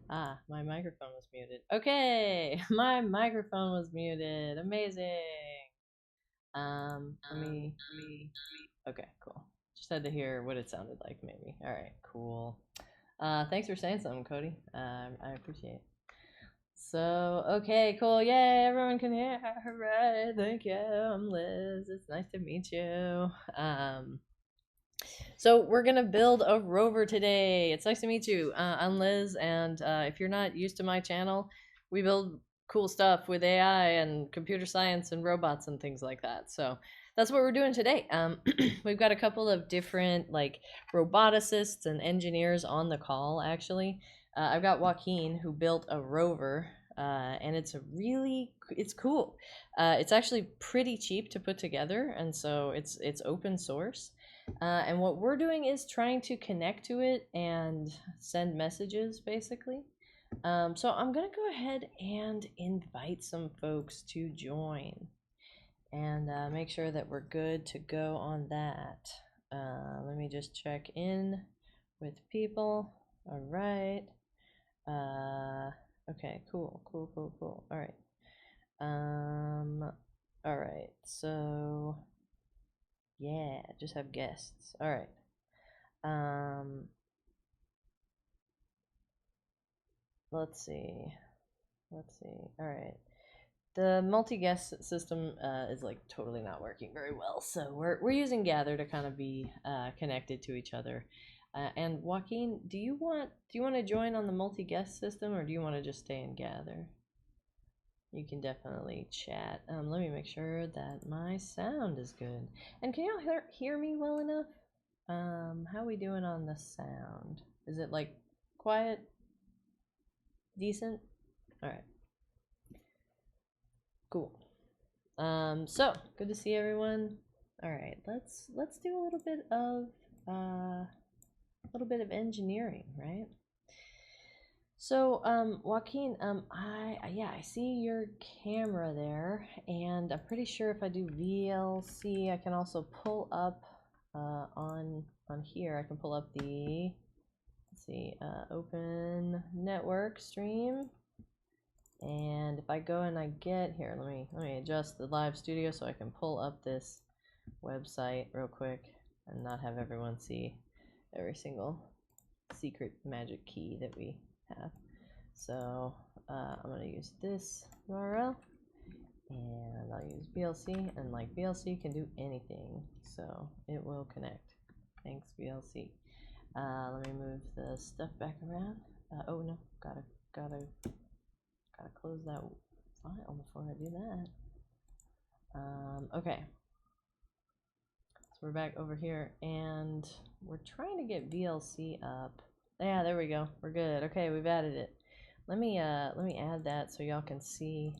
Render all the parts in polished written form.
Ah, my microphone was muted. Okay, my microphone was muted. Amazing. Let me. Okay, cool. Just had to hear what it sounded like, maybe. All right, cool. Thanks for saying something, Cody. I appreciate it. So, okay, cool. Yay, everyone can hear. Hooray, thank you. I'm Liz. It's nice to meet you. So we're gonna build a rover today. It's nice to meet you. I'm Liz, and if you're not used to my channel, we build cool stuff with AI and computer science and robots and things like that. So that's what we're doing today. We've got a couple of different like roboticists and engineers on the call. Actually, I've got Joaquin who built a rover. And it's cool. It's actually pretty cheap to put together, and so it's open source. And what we're doing is trying to connect to it and send messages, basically. So I'm going to go ahead and invite some folks to join and make sure that we're good to go on that. Let me just check in with people. All right. Okay, cool. All right. All right. So yeah, just have guests. All right. Um, let's see. All right. The multi-guest system is like totally not working very well, so we're using Gather to kind of be connected to each other. And Joaquin, do you want to join on the multi-guest system, or do you want to just stay in Gather? You can definitely chat. Let me make sure that my sound is good. And can y'all hear me well enough? How are we doing on the sound? Is it like quiet? Decent? Alright. Cool. So good to see everyone. Alright, let's do a little bit of engineering, right? So, Joaquin, I see your camera there, and I'm pretty sure if I do VLC, I can also pull up on here. I can pull up the let's see, open network stream, and if I go and I get here, let me adjust the live studio so I can pull up this website real quick and not have everyone see every single secret magic key that we have. So I'm gonna use this URL, and I'll use VLC, and like VLC can do anything, so it will connect. Thanks, VLC. Let me move the stuff back around. Oh no, gotta close that file before I do that. Okay, so we're back over here, and we're trying to get VLC up. Yeah, there we go. We're good. Okay, we've added it. Let me add that so y'all can see.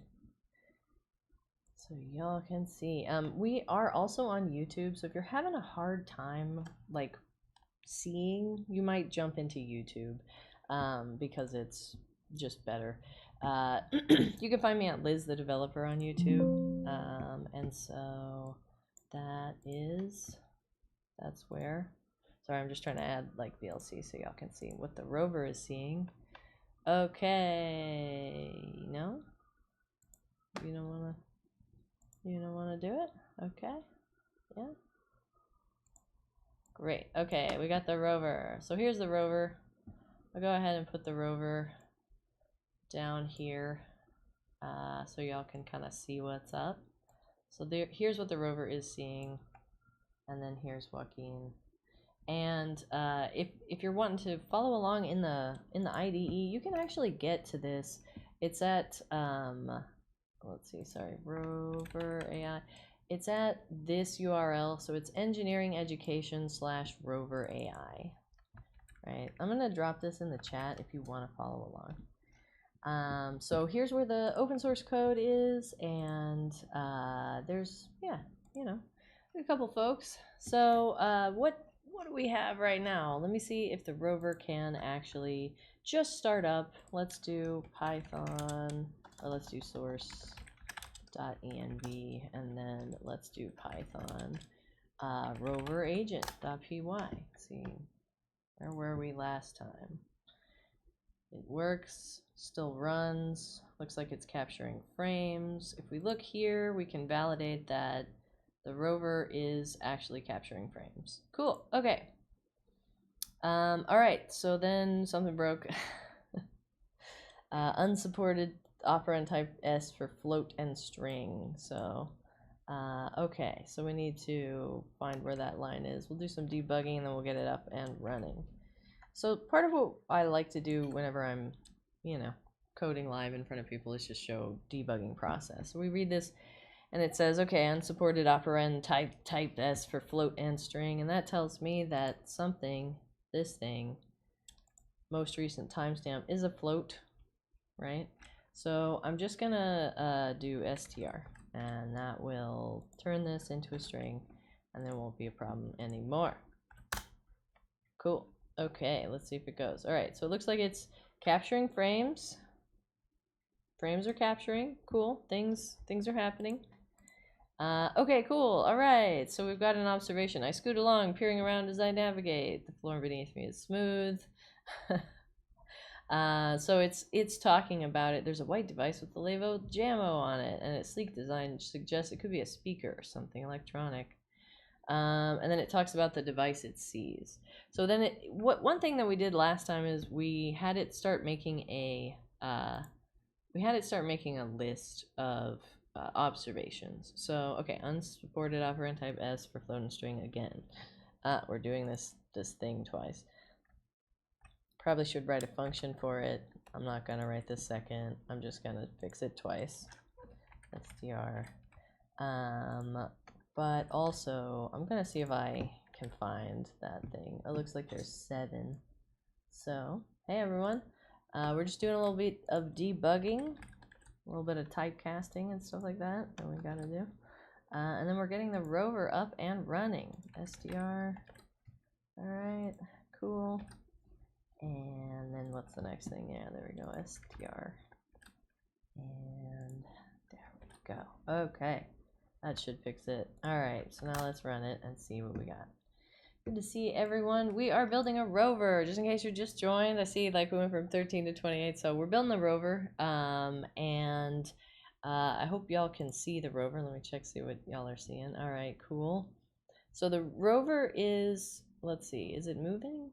We are also on YouTube, so if you're having a hard time like seeing, you might jump into YouTube because it's just better. You can find me at Liz the Developer on YouTube, and so that's where. Sorry, I'm just trying to add like VLC so y'all can see what the rover is seeing. Okay, no, you don't wanna do it. Okay, yeah. Great. Okay, we got the rover. So here's the rover. I'll go ahead and put the rover down here so y'all can kind of see what's up. So here's what the rover is seeing, and then here's Joaquin. And if you're wanting to follow along in the IDE, you can actually get to this. It's at let's see, sorry, rover AI. It's at this URL, so it's engineering education / rover AI. Right, I'm gonna drop this in the chat if you want to follow along. So here's where the open source code is, and there's a couple folks. So what do we have right now? Let me see if the rover can actually just start up. Let's do Python, or let's do source.env, and then let's do Python rover agent.py. Let's see, where were we last time? It works, still runs, looks like it's capturing frames. If we look here, we can validate that the rover is actually capturing frames. Cool, okay. Alright, so then something broke. Unsupported operand type S for float and string. So, okay, so we need to find where that line is. We'll do some debugging and then we'll get it up and running. So part of what I like to do whenever I'm, coding live in front of people is just show debugging process. So we read this and it says, okay, unsupported operand type S for float and string, and that tells me that something, this thing, most recent timestamp is a float, right? So I'm just gonna do str, and that will turn this into a string, and there won't be a problem anymore. Cool. Okay, let's see if it goes. All right, so it looks like it's capturing frames. Frames are capturing. Cool. Things are happening. Okay, cool. All right, so we've got an observation. I scoot along, peering around as I navigate. The floor beneath me is smooth. So it's talking about it. There's a white device with the label JAMO on it, and its sleek design suggests it could be a speaker or something electronic. And then it talks about the device it sees. So then one thing that we did last time is we had it start making a list of observations. So okay, unsupported operand type S for float and string again. We're doing this thing twice. Probably should write a function for it. I'm not gonna write this second. I'm just gonna fix it twice. str. But also, I'm gonna see if I can find that thing. It looks like there's 7. So, hey everyone. We're just doing a little bit of debugging, a little bit of typecasting and stuff like that we gotta do. And then we're getting the rover up and running. str. Alright, cool. And then what's the next thing? Yeah, there we go, str. And there we go. Okay. That should fix it. Alright, so now let's run it and see what we got. Good to see everyone. We are building a rover. Just in case you just joined, I see like we went from 13 to 28, so we're building the rover. And I hope y'all can see the rover. Let me check, see what y'all are seeing. Alright, cool. So the rover is, let's see, is it moving?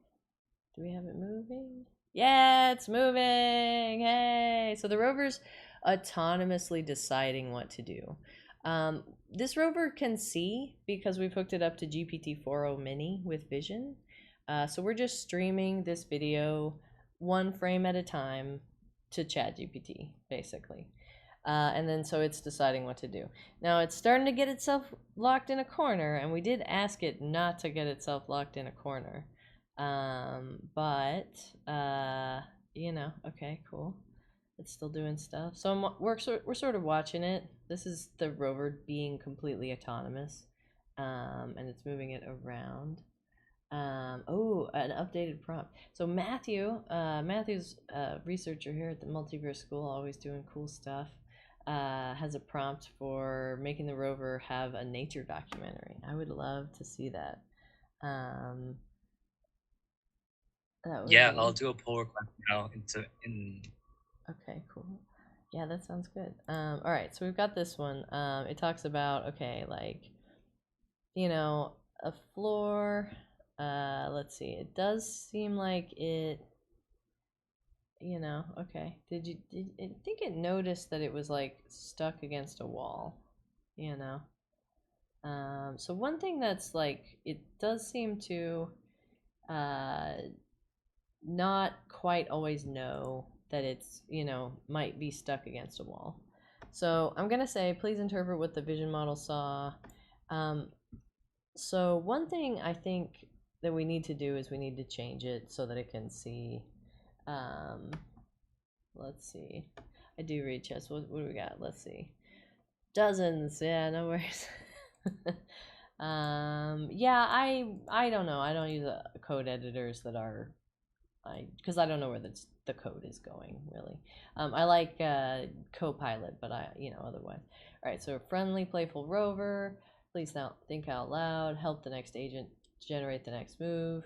Do we have it moving? Yeah, it's moving! Hey! So the rover's autonomously deciding what to do. This rover can see because we've hooked it up to GPT-4o Mini with vision. So we're just streaming this video 1 frame at a time to ChatGPT, basically. And then so it's deciding what to do. Now it's starting to get itself locked in a corner, and we did ask it not to get itself locked in a corner. Okay, cool. It's still doing stuff. So we're sort of watching it. This is the rover being completely autonomous, and it's moving it around. Oh, an updated prompt. So Matthew's a researcher here at the Multiverse School, always doing cool stuff. Has a prompt for making the rover have a nature documentary. I would love to see that. Yeah, I'll do a pull request now Okay, cool. Yeah, that sounds good. All right, so we've got this one. It talks about, okay, like, a floor. Let's see. It does seem like it, okay. I think it noticed that it was like stuck against a wall, So one thing that's like, it does seem to not quite always know that it's, might be stuck against a wall. So I'm going to say, please interpret what the vision model saw. So one thing I think that we need to do is we need to change it so that it can see. Let's see. I do read chess. What do we got? Let's see. Dozens. Yeah, no worries. Yeah, I don't know. I don't use code editors that are, because I don't know where the code is going, really. I like Copilot, but otherwise. All right, so a friendly, playful rover. Please now think out loud. Help the next agent generate the next move.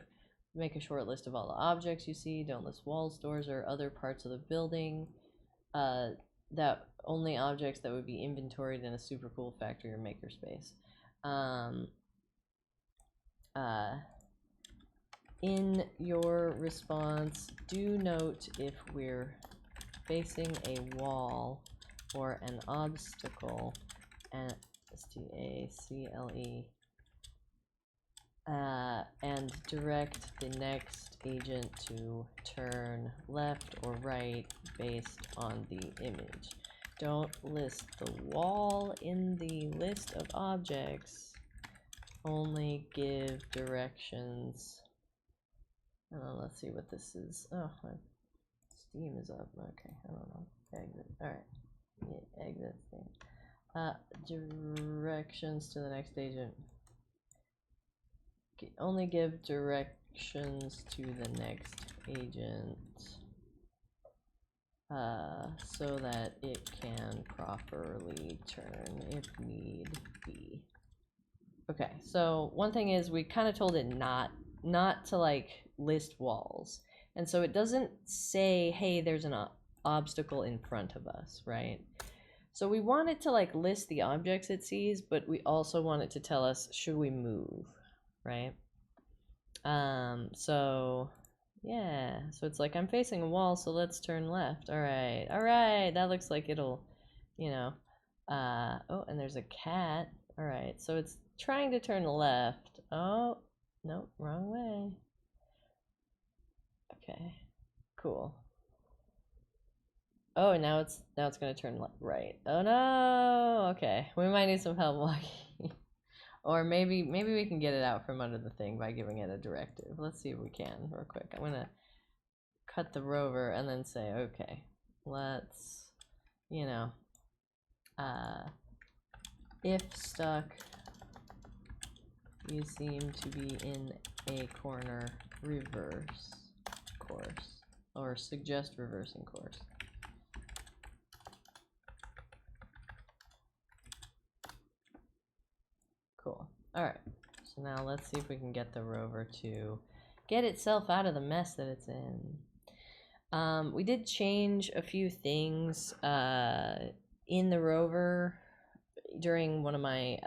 make a short list of all the objects you see. Don't list walls, doors, or other parts of the building. That only objects that would be inventoried in a super cool factory or makerspace. In your response, do note if we're facing a wall or an obstacle, and S-T-A-C-L-E, and direct the next agent to turn left or right based on the image. Don't list the wall in the list of objects, only give directions. Let's see what this is. Oh, my Steam is up. Okay, I don't know. Exit. Alright. Yeah, exit thing. Directions to the next agent. Only give directions to the next agent so that it can properly turn if need be. Okay, so one thing is we kind of told it not to like list walls, and so it doesn't say, hey, there's an obstacle in front of us, right? So we want it to like list the objects it sees, but we also want it to tell us, should we move, right? So yeah, so it's like, I'm facing a wall, so let's turn left. All right, that looks like it'll, you know, oh, and there's a cat. All right, so it's trying to turn left. Oh, nope, wrong way. Okay, cool. Oh, now it's gonna turn right. Oh no. Okay, we might need some help walking. Or maybe we can get it out from under the thing by giving it a directive. Let's see if we can real quick. I'm gonna cut the rover and then say, okay, let's, you know, if stuck, you seem to be in a corner, reverse course, or suggest reversing course. Cool. Alright, so now let's see if we can get the rover to get itself out of the mess that it's in. We did change a few things in the rover during one of my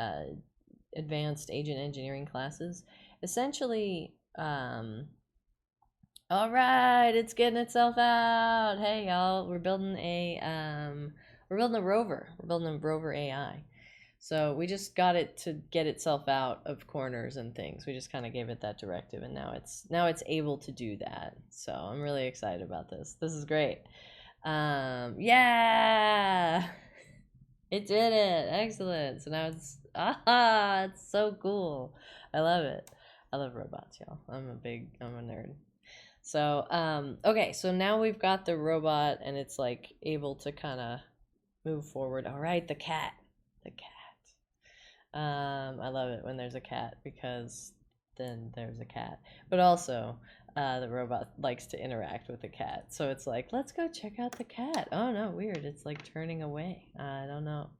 advanced agent engineering classes. Essentially, alright, it's getting itself out. Hey y'all, we're building a rover. We're building a rover AI. So we just got it to get itself out of corners and things. We just kind of gave it that directive, and now it's able to do that. So I'm really excited about this. This is great. Yeah, it did it. Excellent. So now it's so cool. I love it. I love robots, y'all. I'm a nerd. So okay, so now we've got the robot, and it's like able to kind of move forward. All right, the cat. I love it when there's a cat, because then there's a cat. But also, the robot likes to interact with the cat. So it's like, let's go check out the cat. Oh no, weird. It's like turning away. I don't know.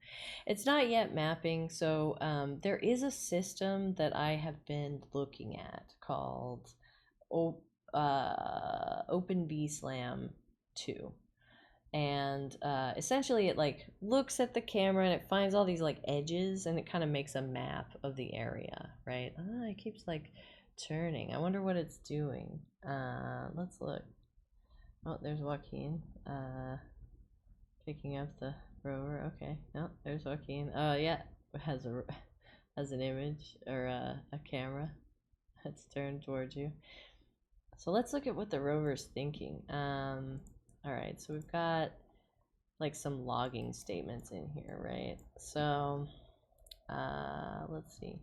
It's not yet mapping. So there is a system that I have been looking at called OpenBSlam 2. And essentially it like looks at the camera and it finds all these like edges, and it kind of makes a map of the area, right? It keeps like turning. I wonder what it's doing. Let's look. Oh, there's Joaquin picking up the rover. Okay, no, there's Joaquin. Oh yeah, has an image or a camera that's turned towards you. So let's look at what the rover's thinking. Alright, so we've got like some logging statements in here, right? So let's see.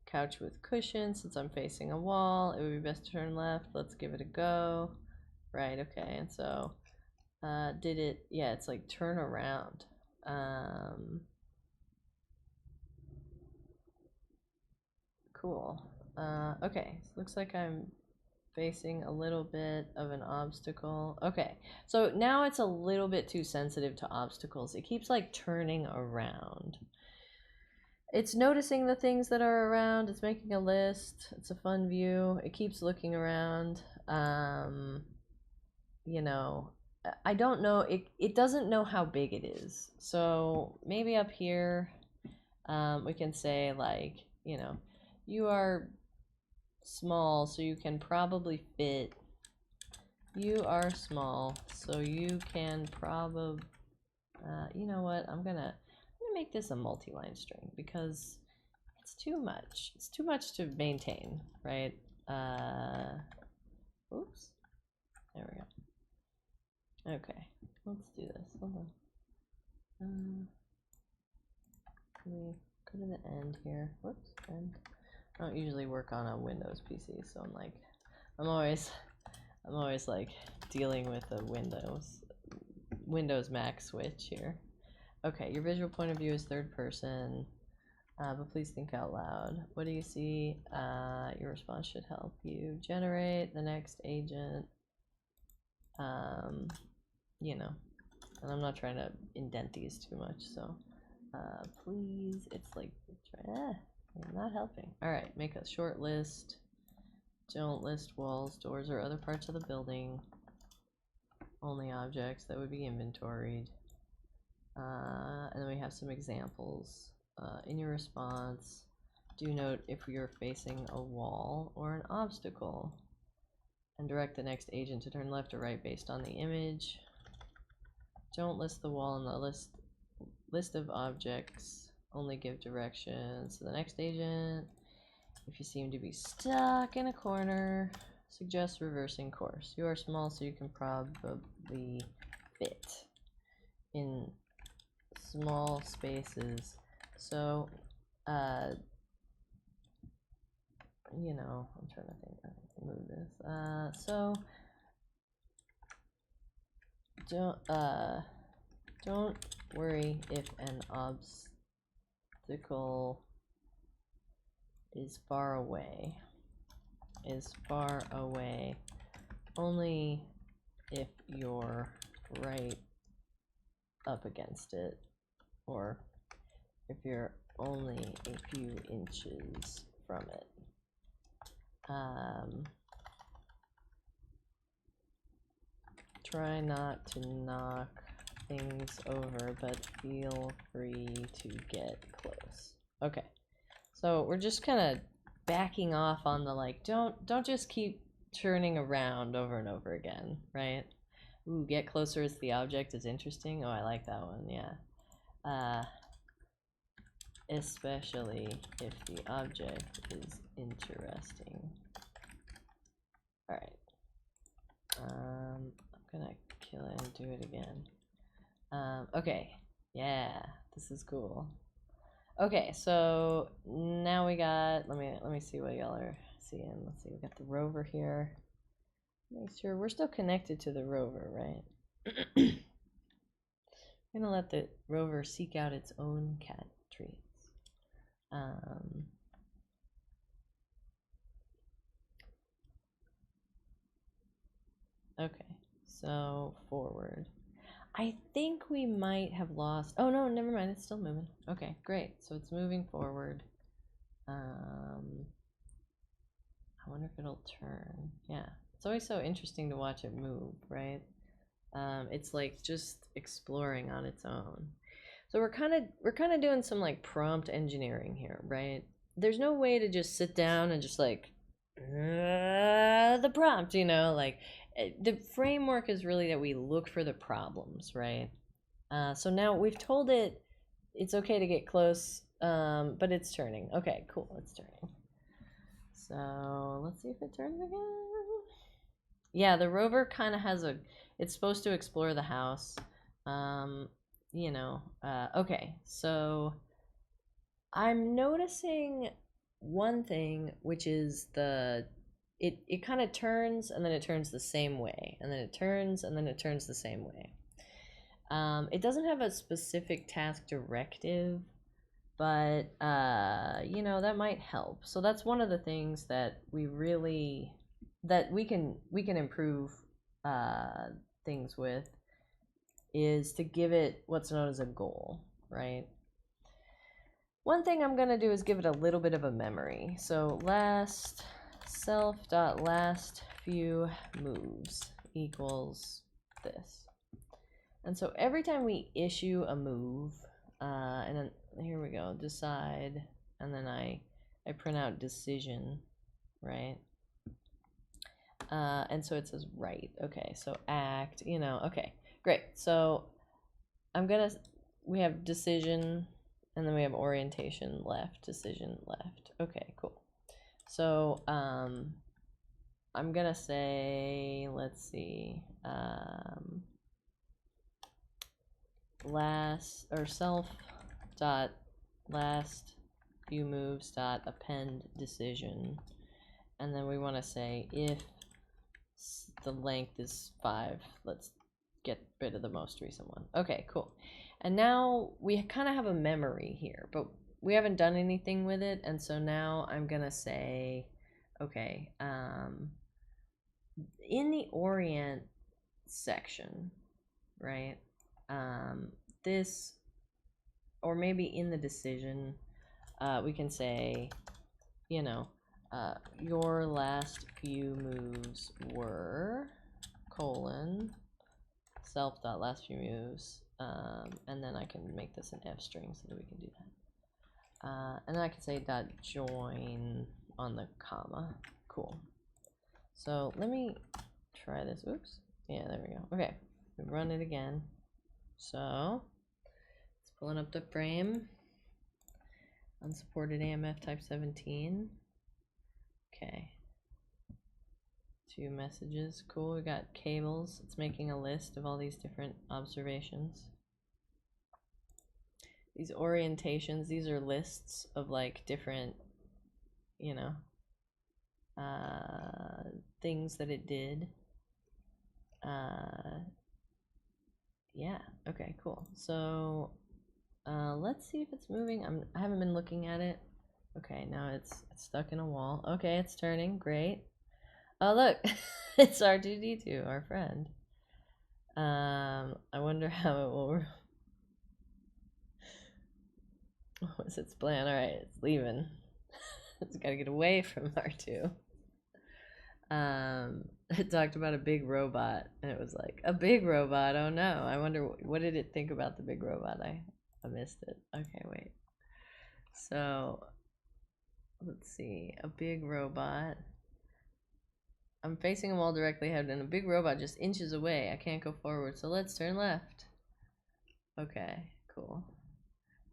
Couch with cushion. Since I'm facing a wall, it would be best to turn left. Let's give it a go. Right, okay, and so did it, yeah, it's like turn around. Cool. Okay, so looks like I'm facing a little bit of an obstacle. Okay, so now it's a little bit too sensitive to obstacles. It keeps like turning around. it's noticing the things that are around. It's making a list. It's a fun view. It keeps looking around. You know, I don't know. It doesn't know how big it is. So maybe up here, we can say like, you know, you are small, so you can probably fit. You are small, so you can probably. You know what? I'm gonna make this a multi-line string because it's too much. It's too much to maintain, right? Oops. There we go. Okay, let's do this. Hold on. Can we go to the end here? Whoops. End. I don't usually work on a Windows PC, so I'm always like dealing with a Windows Mac switch here. Okay, your visual point of view is third person, but please think out loud. What do you see? Your response should help you generate the next agent. You know, and I'm not trying to indent these too much, so please, it's like, not helping. All right, make a short list. Don't list walls, doors, or other parts of the building. Only objects that would be inventoried. And then we have some examples. In your response, do note if you're facing a wall or an obstacle, and direct the next agent to turn left or right based on the image. Don't list the wall in the list of objects. Only give directions to the next agent. If you seem to be stuck in a corner, suggest reversing course. You are small, so you can probably fit in small spaces. So, you know, I'm trying to think. I can move this. So don't worry if an obstacle is far away. Only if you're right up against it, or if you're only a few inches from it. Try not to knock things over, but feel free to get close. Okay, so we're just kind of backing off on the like, don't just keep turning around over and over again, right? Ooh, get closer as the object is interesting. Oh, I like that one. Yeah. Especially if the object is interesting. All right. I'm gonna kill it and do it again. Okay. Yeah, this is cool. Okay, so now we got. Let me see what y'all are seeing. Let's see. We got the rover here. Make sure we're still connected to the rover, right? I'm gonna let the rover seek out its own cat treats. Okay, so forward. I think we might have lost. Oh no, never mind. It's still moving. Okay, great. So it's moving forward. I wonder if it'll turn. Yeah, it's always so interesting to watch it move, right? It's like just exploring on its own. So we're kind of doing some like prompt engineering here, right? There's no way to just sit down and just like the prompt, you know, like the framework is really that we look for the problems, right? So now we've told it it's okay to get close, but it's turning. Okay, cool, it's turning. So let's see if it turns again. Yeah, the rover kind of has it's supposed to explore the house. You know, okay, so I'm noticing one thing, which is it kind of turns and then it turns the same way, and then it turns and then it turns the same way. It doesn't have a specific task directive, but you know, that might help. So that's one of the things that we can improve things with, is to give it what's known as a goal, right? one thing I'm gonna do is give it a little bit of a memory. So last self.last few moves equals this. And so every time we issue a move, and then here we go, decide, and then I print out decision, right? And so it says right. Okay, so act, you know, okay, great. So we have decision, and then we have orientation left, decision left. Okay, cool. So I'm gonna say, let's see, last or self dot last few moves dot append decision, and then we want to say if the length is 5, let's get rid of the most recent one. Okay, cool. And now we kind of have a memory here, but we haven't done anything with it, and so now I'm gonna say, okay, in the orient section, right, this, or maybe in the decision, we can say, you know, your last few moves were colon self dot last few moves, and then I can make this an f string so that we can do that, and then I can say dot join on the comma. Cool. So let me try this. Oops. Yeah, there we go. Okay, we run it again. So it's pulling up the frame. Unsupported AMF type 17. Okay. 2 messages. Cool. We got cables. It's making a list of all these different observations. These orientations, these are lists of like different, you know, things that it did. Yeah. Okay, cool. So let's see if it's moving. I haven't been looking at it. Okay, now it's stuck in a wall. Okay, it's turning. Great. Oh, look. It's R2D2, our friend. I wonder how it will. What's its plan? All right, it's leaving. It's got to get away from R2. It talked about a big robot, and it was like, a big robot? Oh no. I wonder, what did it think about the big robot? I missed it. Okay, wait. So, let's see. A big robot. I'm facing a wall directly ahead, and a big robot just inches away. I can't go forward, so let's turn left. Okay, cool.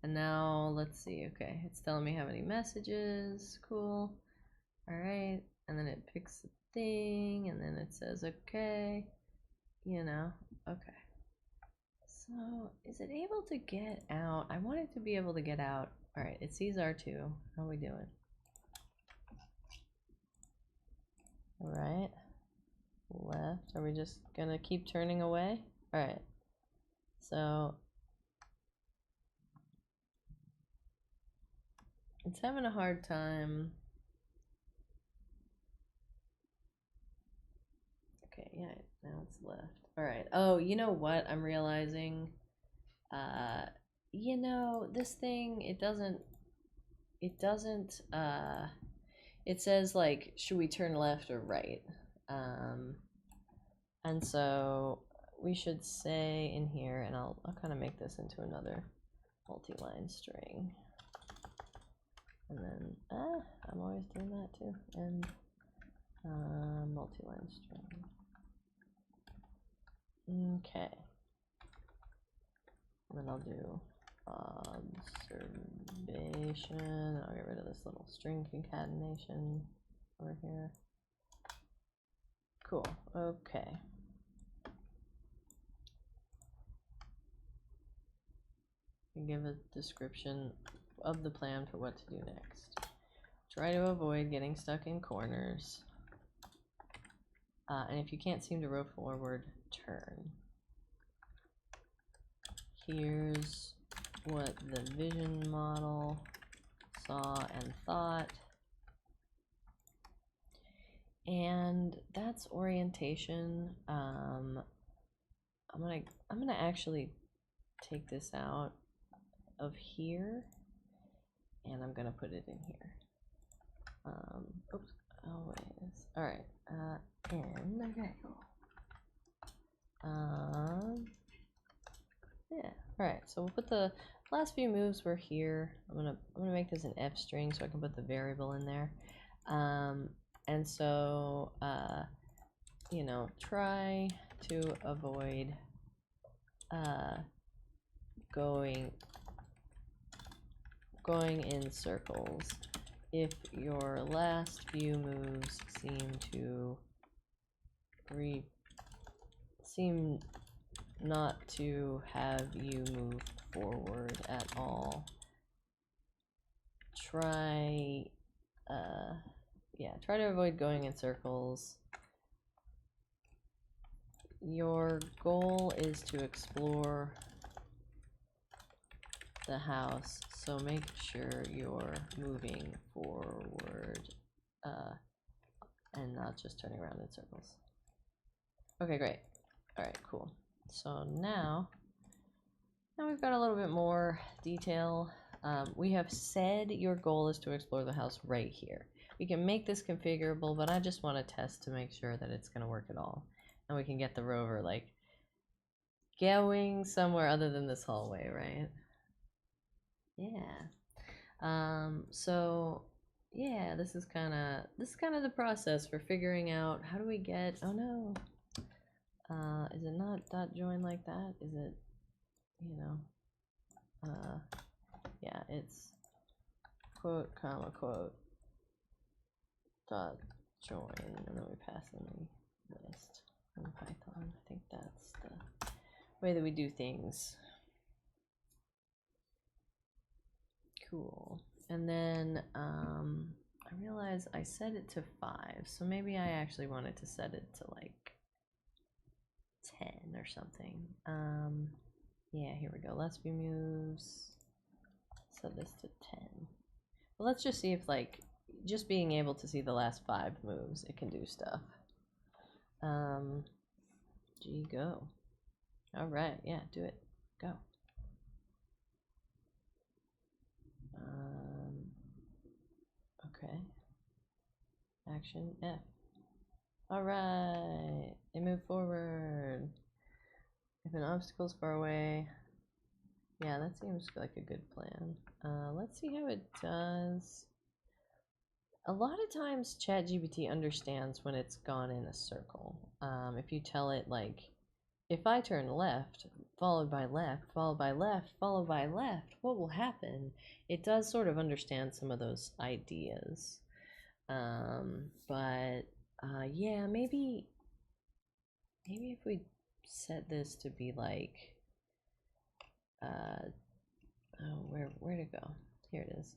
And now, let's see. Okay, it's telling me how many messages. Cool. Alright, and then it picks a thing, and then it says, okay, you know, okay. So, is it able to get out? I want it to be able to get out. Alright, it sees R2. How are we doing? Alright. Left. Are we just gonna keep turning away? Alright. So, it's having a hard time. Okay, yeah, now it's left. Alright. Oh, you know what I'm realizing? You know, this thing, it says like, should we turn left or right? And so we should say in here, and I'll kind of make this into another multi-line string. And then, I'm always doing that too. And multi-line string. Okay. And then I'll do observation. I'll get rid of this little string concatenation over here. Cool. Okay. And give a description of the plan for what to do next. Try to avoid getting stuck in corners. And if you can't seem to row forward, turn. Here's what the vision model saw and thought. And that's orientation. I'm gonna actually take this out of here, and I'm gonna put it in here. Oops, always. All right, and okay. Yeah. All right. So we'll put the last few moves were here. I'm gonna make this an F string so I can put the variable in there. And so you know, try to avoid going in circles if your last few moves seem not to have you move forward at all. Try to avoid going in circles. Your goal is to explore the house, so make sure you're moving forward and not just turning around in circles. Okay, great. All right, cool. So now we've got a little bit more detail. We have said your goal is to explore the house right here. We can make this configurable, but I just want to test to make sure that it's going to work at all. And we can get the rover, like, going somewhere other than this hallway, right? Yeah. So yeah, this is kind of the process for figuring out how do we get, oh no, is it not dot join like that? Is it, you know, yeah, it's quote comma quote dot join, and then we pass in the list in Python. I think that's the way that we do things. Cool. And then I realized I set it to 5, so maybe I actually wanted to set it to like 10 or something. Yeah, here we go. Last few moves. Set this to 10. Well, let's just see if, like, just being able to see the last 5 moves, it can do stuff. G, go. All right, yeah, do it. Go. Okay. Action F. All right, it moved forward. If an obstacle is far away, yeah, that seems like a good plan. Let's see how it does. A lot of times ChatGPT understands when it's gone in a circle. If you tell it, like, if I turn left, followed by left, followed by left, followed by left, what will happen? It does sort of understand some of those ideas. But yeah, maybe if we set this to be like, oh, where to go? Here it is.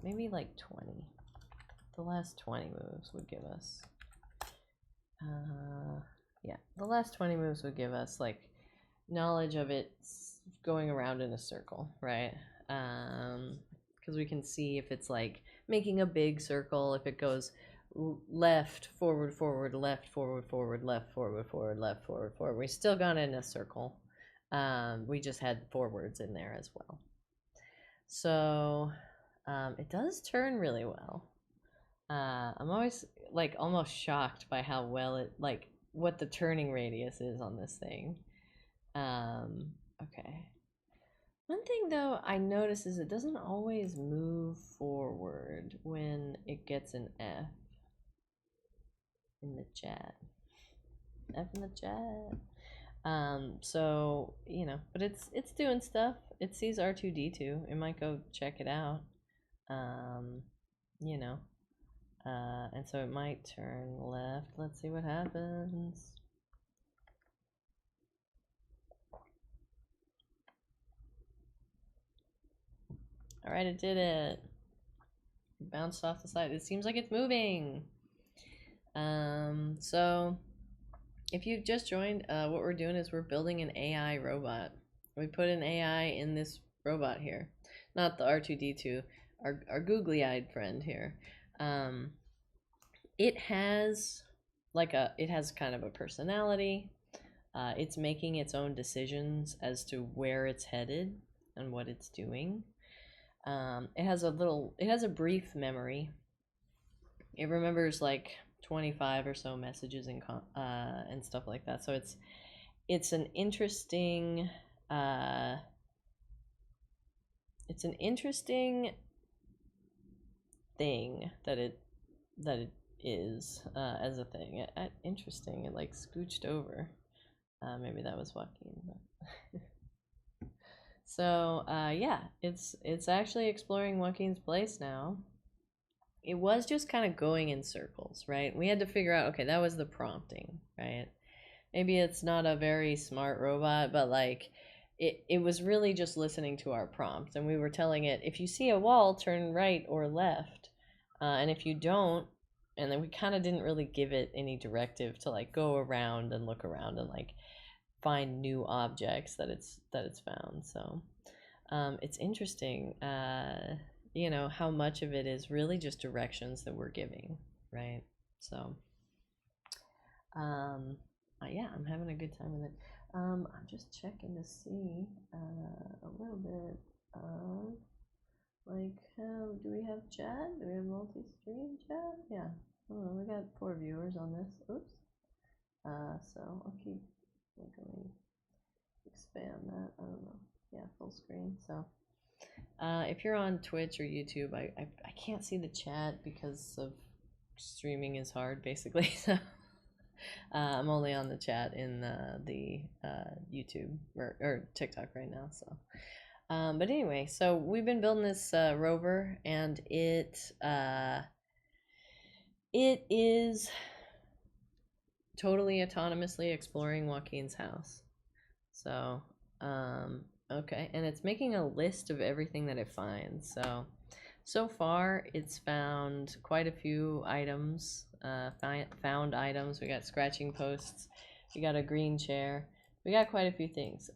Maybe like 20. The last 20 moves would give us, yeah, the last 20 moves would give us like knowledge of it going around in a circle, right? Because we can see if it's like making a big circle, if it goes left, forward, forward, left, forward, forward, left, forward, forward, left, forward, forward. We still got in a circle. We just had forwards in there as well. So it does turn really well. I'm always like almost shocked by how well it, like, what the turning radius is on this thing. Okay. One thing though I notice is it doesn't always move forward when it gets an F in the chat. F in the chat. So, you know, but it's doing stuff. It sees R2D2. It might go check it out. You know. And so it might turn left. Let's see what happens. All right, it did it. It bounced off the side. It seems like it's moving. So if you've just joined, what we're doing is we're building an AI robot. We put an AI in this robot here, not the R2D2, our googly-eyed friend here. It has kind of a personality. It's making its own decisions as to where it's headed and what it's doing. It has a brief memory. It remembers like 25 or so messages and stuff like that. So it's an interesting thing that it is as a thing. Interesting. It like scooched over. Maybe that was Joaquin. But so yeah, it's actually exploring Joaquin's place now. It was just kind of going in circles, right? We had to figure out, okay, that was the prompting, right? Maybe it's not a very smart robot, but like it was really just listening to our prompt, and we were telling it, if you see a wall, turn right or left, and if you don't, and then we kind of didn't really give it any directive to like go around and look around and like find new objects that it's found. So it's interesting, you know, how much of it is really just directions that we're giving, right? So yeah, I'm having a good time with it. I'm just checking to see a little bit of like, how do we have chat? Do we have multi-stream chat? Yeah. Oh, we got 4 viewers on this. Oops. So I'll keep like, let me expand that. I don't know. Yeah, full screen. So if you're on Twitch or YouTube, I can't see the chat because of streaming is hard, basically. So I'm only on the chat in the YouTube or TikTok right now. So, but anyway, so we've been building this rover, and it is totally autonomously exploring Joaquin's house. So, okay, and it's making a list of everything that it finds. So far, it's found quite a few items, found items. We got scratching posts, we got a green chair, we got quite a few things.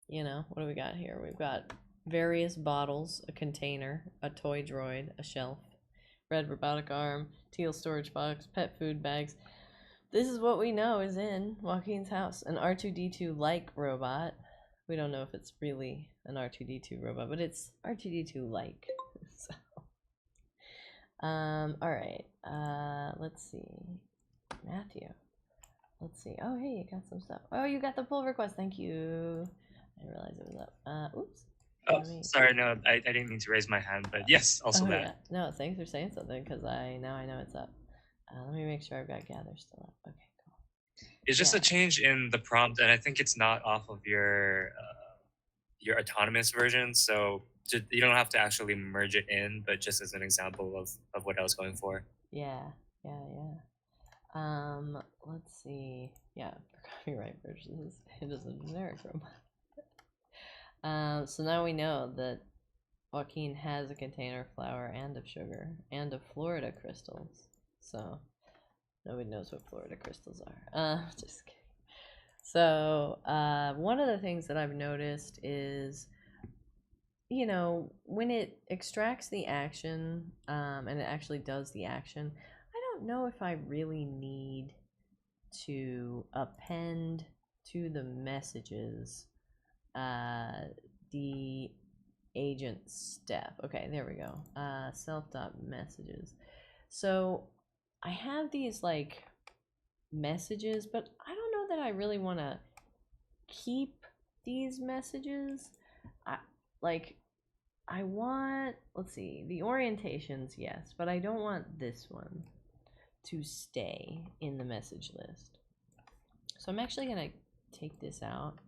You know, what do we got here? We've got various bottles, a container, a toy droid, a shelf, red robotic arm, teal storage box, pet food bags. This is what we know is in Joaquin's house. An R2D2-like robot. We don't know if it's really an R2D2 robot, but it's R2D2-like. So, all right. Let's see. Matthew. Let's see. Oh, hey, you got some stuff. Oh, you got the pull request. Thank you. I didn't realize it was up. Oops. Oh, sorry, no, I didn't mean to raise my hand, but yes, also that. Yeah. No, thanks for saying something, because now I know it's up. Let me make sure I've got gather still up. Okay, cool. It's just a change in the prompt, and I think it's not off of your autonomous version, so you don't have to actually merge it in, but just as an example of what I was going for. Yeah. Let's see. Yeah, for copyright purposes, it is a generic robot. So now we know that Joaquin has a container of flour and of sugar and of Florida crystals. So nobody knows what Florida crystals are. Just kidding. So one of the things that I've noticed is, you know, when it extracts the action and it actually does the action, I don't know if I really need to append to the messages the agent step. Okay, there we go. Self.messages. So I have these like messages, but I don't know that I really want to keep these messages. I want, let's see, the orientations, yes, but I don't want this one to stay in the message list. So I'm actually going to take this out,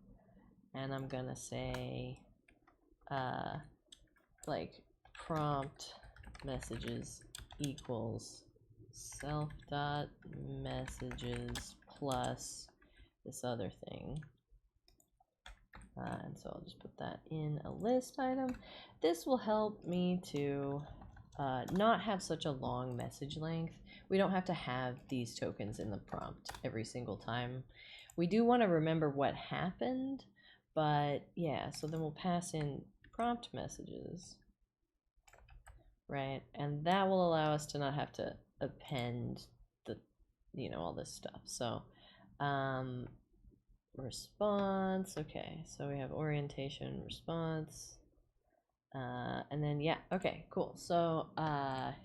and I'm going to say like prompt messages equals self dot messages plus this other thing. And so I'll just put that in a list item. This will help me to not have such a long message length. We don't have to have these tokens in the prompt every single time. We do want to remember what happened, but yeah, so then we'll pass in prompt messages, right? And that will allow us to not have to append the, you know, all this stuff. So response, okay, so we have orientation, response, And then, yeah, okay, cool. So, all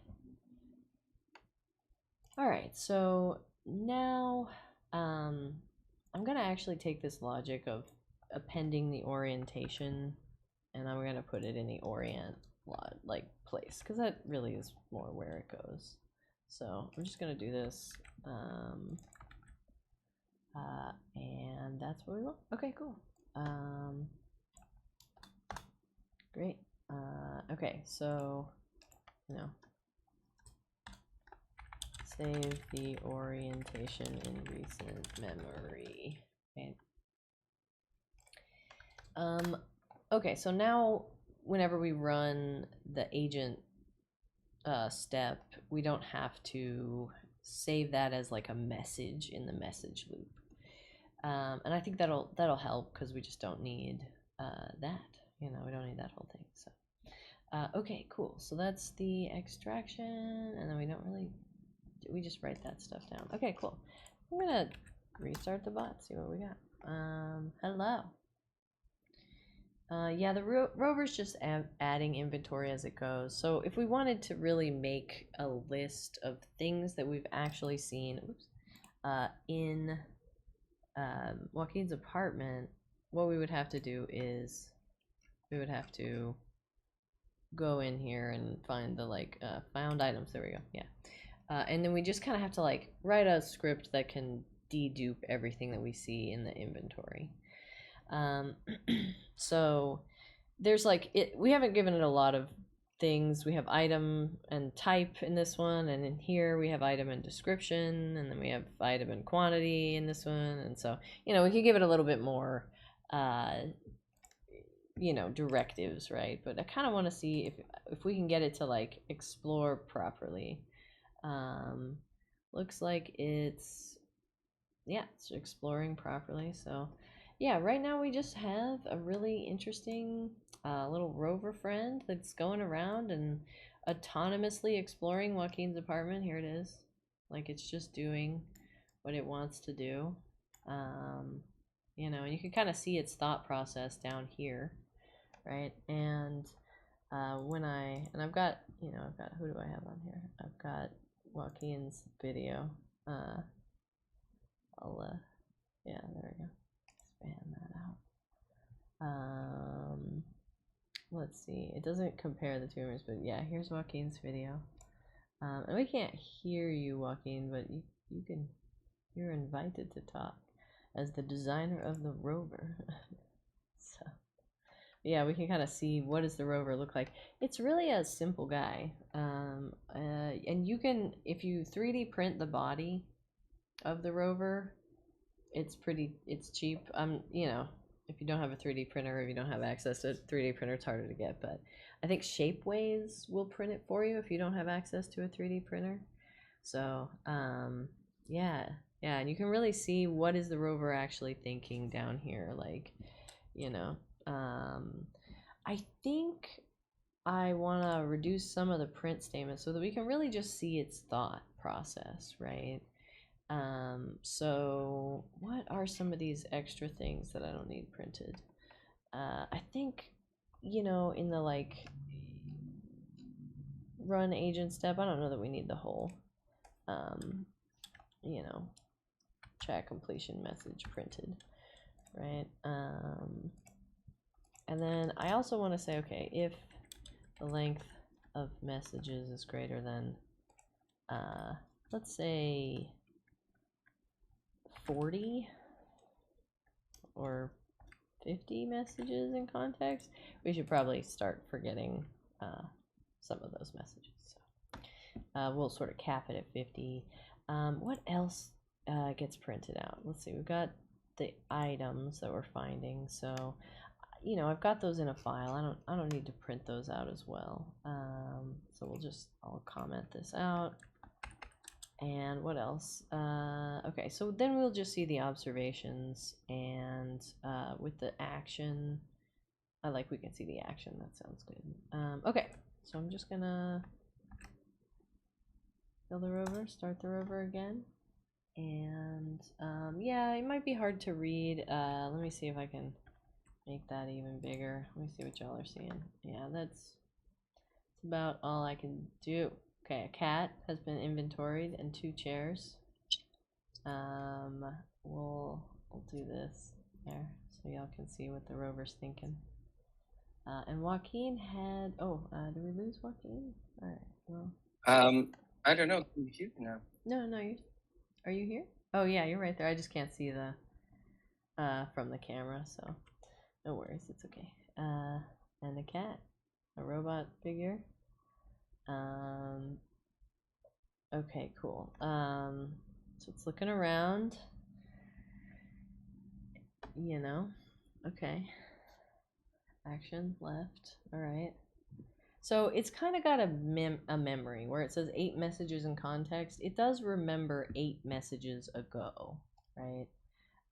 right, so now, I'm gonna actually take this logic of appending the orientation, and I'm gonna put it in the orient like place, because that really is more where it goes. So I'm just gonna do this, and that's what we want. Okay, cool. Great. Okay, so, you know, save the orientation in recent memory. Okay. Okay, so now whenever we run the agent step, we don't have to save that as like a message in the message loop. And I think that'll help, because we just don't need that. You know, we don't need that whole thing. So, okay, cool. So that's the extraction, and then we don't really. We just write that stuff down. Okay, cool. I'm gonna restart the bot. See what we got. Hello. Yeah, the rover's just adding inventory as it goes. So if we wanted to really make a list of things that we've actually seen, in Joaquin's apartment, what we would have to do is we would have to go in here and find the found items. There we go. Yeah. And then we just kind of have to like write a script that can dedupe everything that we see in the inventory. So there's we haven't given it a lot of things. We have item and type in this one, and in here we have item and description, and then we have item and quantity in this one. And so, you know, we could give it a little bit more you know, directives, right? But I kind of want to see if we can get it to like explore properly. Looks like it's exploring properly. So yeah, right now we just have a really interesting little rover friend that's going around and autonomously exploring Joaquin's apartment. Here it is. Like, it's just doing what it wants to do. You know, and you can kind of see its thought process down here, right? And I've got, you know, who do I have on here? I've got Joaquin's video. Yeah, there we go. Expand that out. Let's see. It doesn't compare the two images, but yeah, here's Joaquin's video. And we can't hear you, Joaquin, but you're invited to talk as the designer of the rover. So yeah, we can kind of see what does the rover look like. It's really a simple guy. And you can, if you 3D print the body of the rover, it's cheap. You know, if you don't have a 3D printer, if you don't have access to a 3D printer, it's harder to get. But I think Shapeways will print it for you if you don't have access to a 3D printer. So, yeah, and you can really see what is the rover actually thinking down here. Like, you know, I think I want to reduce some of the print statements so that we can really just see its thought process, right? So what are some of these extra things that I don't need printed? I think, you know, in the like run agent step, I don't know that we need the whole, you know, chat completion message printed, right? And then I also want to say, okay, if the length of messages is greater than, let's say 40 or 50 messages in context, we should probably start forgetting some of those messages. So we'll sort of cap it at 50. What else gets printed out? Let's see, we've got the items that we're finding. So, you know, I've got those in a file. I don't need to print those out as well. So I'll comment this out. And what else? Okay, so then we'll just see the observations, and with the action, we can see the action. That sounds good. Okay, so I'm just gonna kill the rover, start the rover again, and yeah, it might be hard to read. Let me see if I can make that even bigger. Let me see what y'all are seeing. Yeah, that's about all I can do. Okay, a cat has been inventoried and 2 chairs. We'll do this there so y'all can see what the rover's thinking. And Joaquin had. Oh, did we lose Joaquin? All right. Well. I don't know. I'm here now. No. Are you here? Oh yeah, you're right there. I just can't see the from the camera, so no worries. It's okay. And a cat, a robot figure. Okay, cool. So it's looking around. You know. Okay. Action left. All right. So it's kind of got a memory where it says 8 messages in context. It does remember 8 messages ago, right?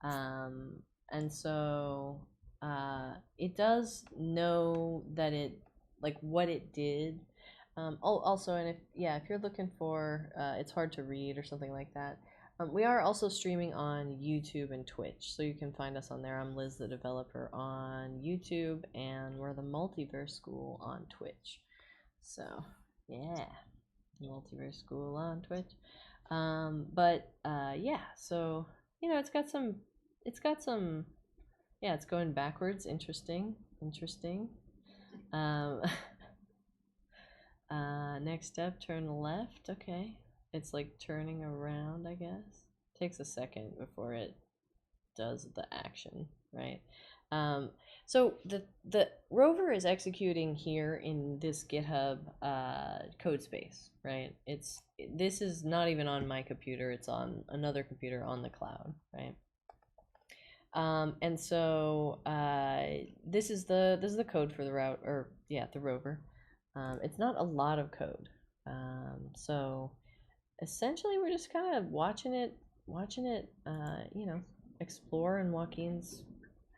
And so it does know that it, like, what it did. Also, and if you're looking for, it's hard to read or something like that. We are also streaming on YouTube and Twitch, so you can find us on there. I'm Liz, the developer, on YouTube, and we're the Multiverse School on Twitch. So, yeah, Multiverse School on Twitch. Yeah, so, you know, it's got some, yeah, it's going backwards. Interesting. Next step, turn left. Okay. It's like turning around, I guess. Takes a second before it does the action, right? So the rover is executing here in this GitHub code space, right? This is not even on my computer. It's on another computer on the cloud, right? And so this is the code for the route, or yeah, the rover. It's not a lot of code. So essentially we're just kind of watching it, you know, explore in Joaquin's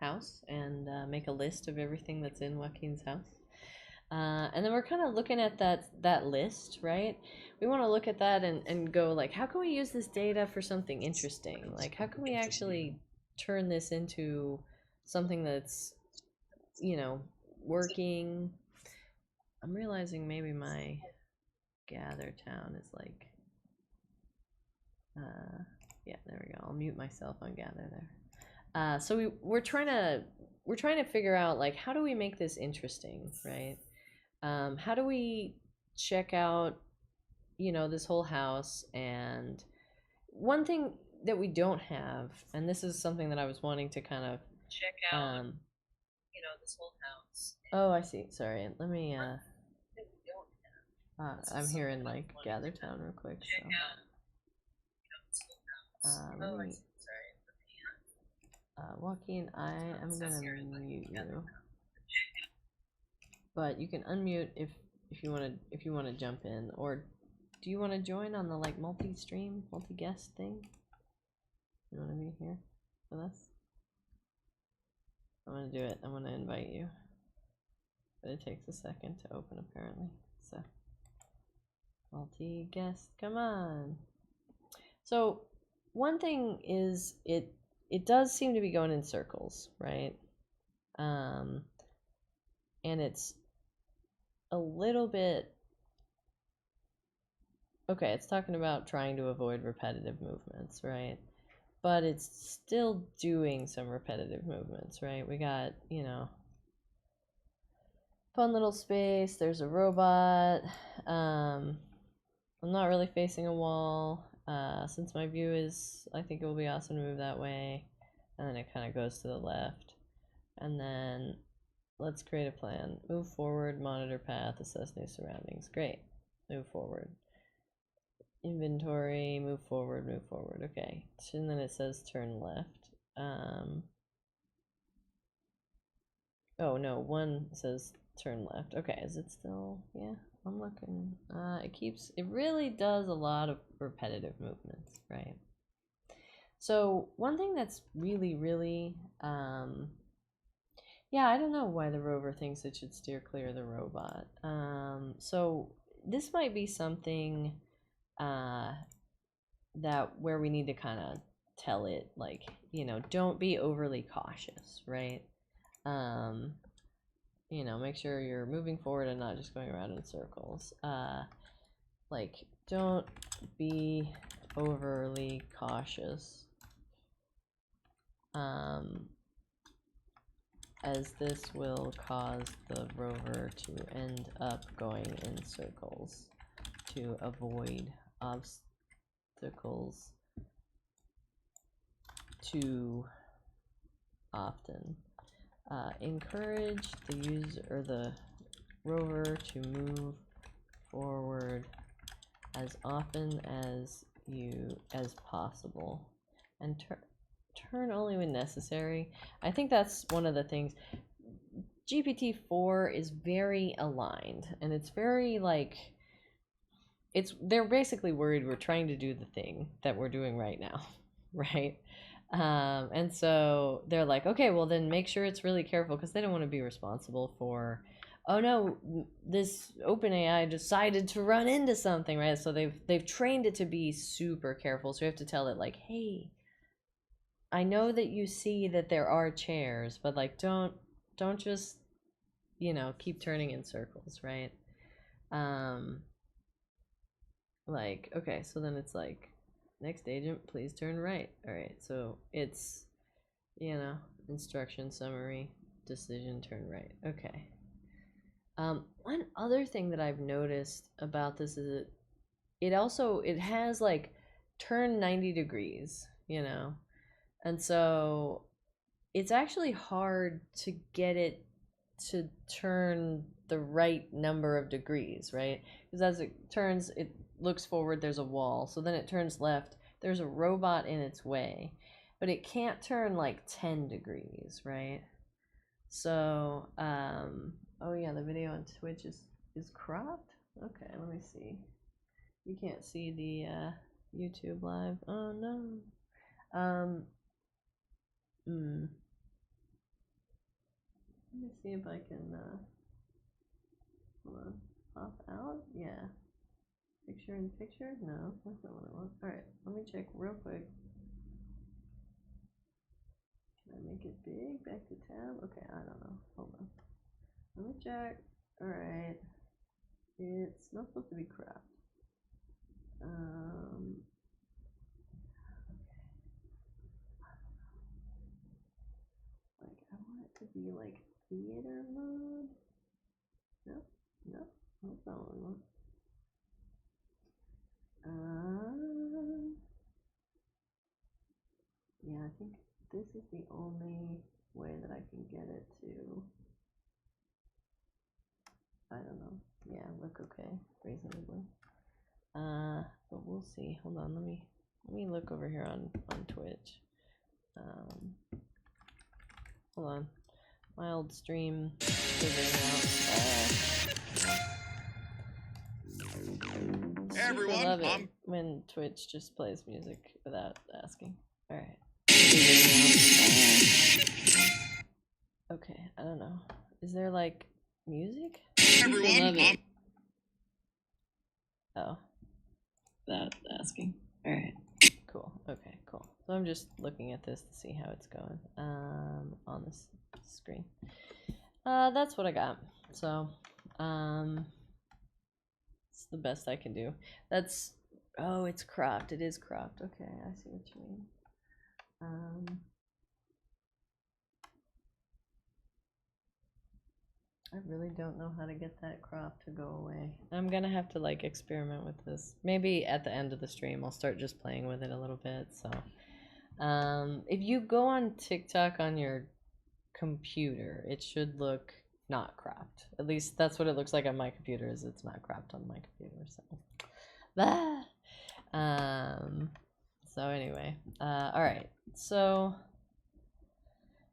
house and make a list of everything that's in Joaquin's house. And then we're kind of looking at that list, right? We want to look at that and go, like, how can we use this data for something interesting? Like, how can we actually turn this into something that's, you know, working? I'm realizing maybe my gather town is like, yeah, there we go. I'll mute myself on gather there. So we're trying to figure out, like, how do we make this interesting, right? How do we check out, you know, this whole house? And one thing that we don't have, and this is something that I was wanting to kind of check out, you know, this whole house. Oh, I see. Sorry. Let me I'm here in like Gather Town real quick. Joaquin, I am gonna mute you, but you can unmute if you want to jump in, or do you want to join on the like multi-stream, multi-guest thing? You want to be here with us? I'm gonna do it. I'm gonna invite you, but it takes a second to open apparently. So multi-guest, come on. So one thing is it does seem to be going in circles, right? And it's a little bit, okay, it's talking about trying to avoid repetitive movements, right? But it's still doing some repetitive movements, right? We got, you know, fun little space, there's a robot. I'm not really facing a wall. Since my view is, I think it will be awesome to move that way. And then it kind of goes to the left. And then let's create a plan. Move forward, monitor path, assess new surroundings. Great. Move forward. Inventory, move forward, okay. And then it says turn left. Oh no, one says turn left. Okay, is it still? Yeah, I'm looking. It really does a lot of repetitive movements, right? So one thing that's really, yeah, I don't know why the rover thinks it should steer clear of the robot. So this might be something that where we need to kind of tell it, like, you know, don't be overly cautious, right? You know, make sure you're moving forward and not just going around in circles. Like, don't be overly cautious. As this will cause the rover to end up going in circles to avoid obstacles too often. Encourage the user or the rover to move forward as often as possible, and turn only when necessary. I think that's one of the things. GPT-4 is very aligned, and it's very like they're basically worried we're trying to do the thing that we're doing right now, right? And so they're like, okay, well then make sure it's really careful, because they don't want to be responsible for, oh no, this OpenAI decided to run into something, right? So they've trained it to be super careful. So you have to tell it like, hey, I know that you see that there are chairs, but like don't just, you know, keep turning in circles, right? Like, okay, so then it's like, next agent, please turn right. All right, so it's, you know, instruction summary, decision, turn right. Okay. One other thing that I've noticed about this is it has like turn 90 degrees, you know, and so it's actually hard to get it to turn the right number of degrees, right? Because as it turns, it looks forward, there's a wall, so then it turns left, there's a robot in its way, but it can't turn like 10 degrees, right? So oh yeah, the video on Twitch is cropped. Okay, let me see. You can't see the YouTube live. Oh no. Let me see if I can hold on, pop out. Yeah, picture in picture. No, that's not what I want. All right, let me check real quick. Can I make it big? Back to tab. Okay, I don't know. Hold on. Let me check. All right, it's not supposed to be cropped. Okay. Like, I want it to be like theater mode. No, no, that's not what I want. Yeah, I think this is the only way that I can get it to, I don't know, yeah, look okay, reasonably. But we'll see. Hold on, let me look over here on Twitch. Hold on. My old stream figuring out. Hey everyone, love it when Twitch just plays music without asking. All right. Okay, I don't know. Is there like music? Everyone, love it. Oh, without asking. All right. Cool. Okay, cool. So I'm just looking at this to see how it's going on this screen. That's what I got. So, it's the best I can do. That's, oh, it's cropped. It is cropped. Okay, I see what you mean. I really don't know how to get that crop to go away. I'm gonna have to like experiment with this. Maybe at the end of the stream I'll start just playing with it a little bit. So if you go on TikTok on your computer, it should look not cropped. At least that's what it looks like on my computer, is it's not cropped on my computer. So so anyway, all right, so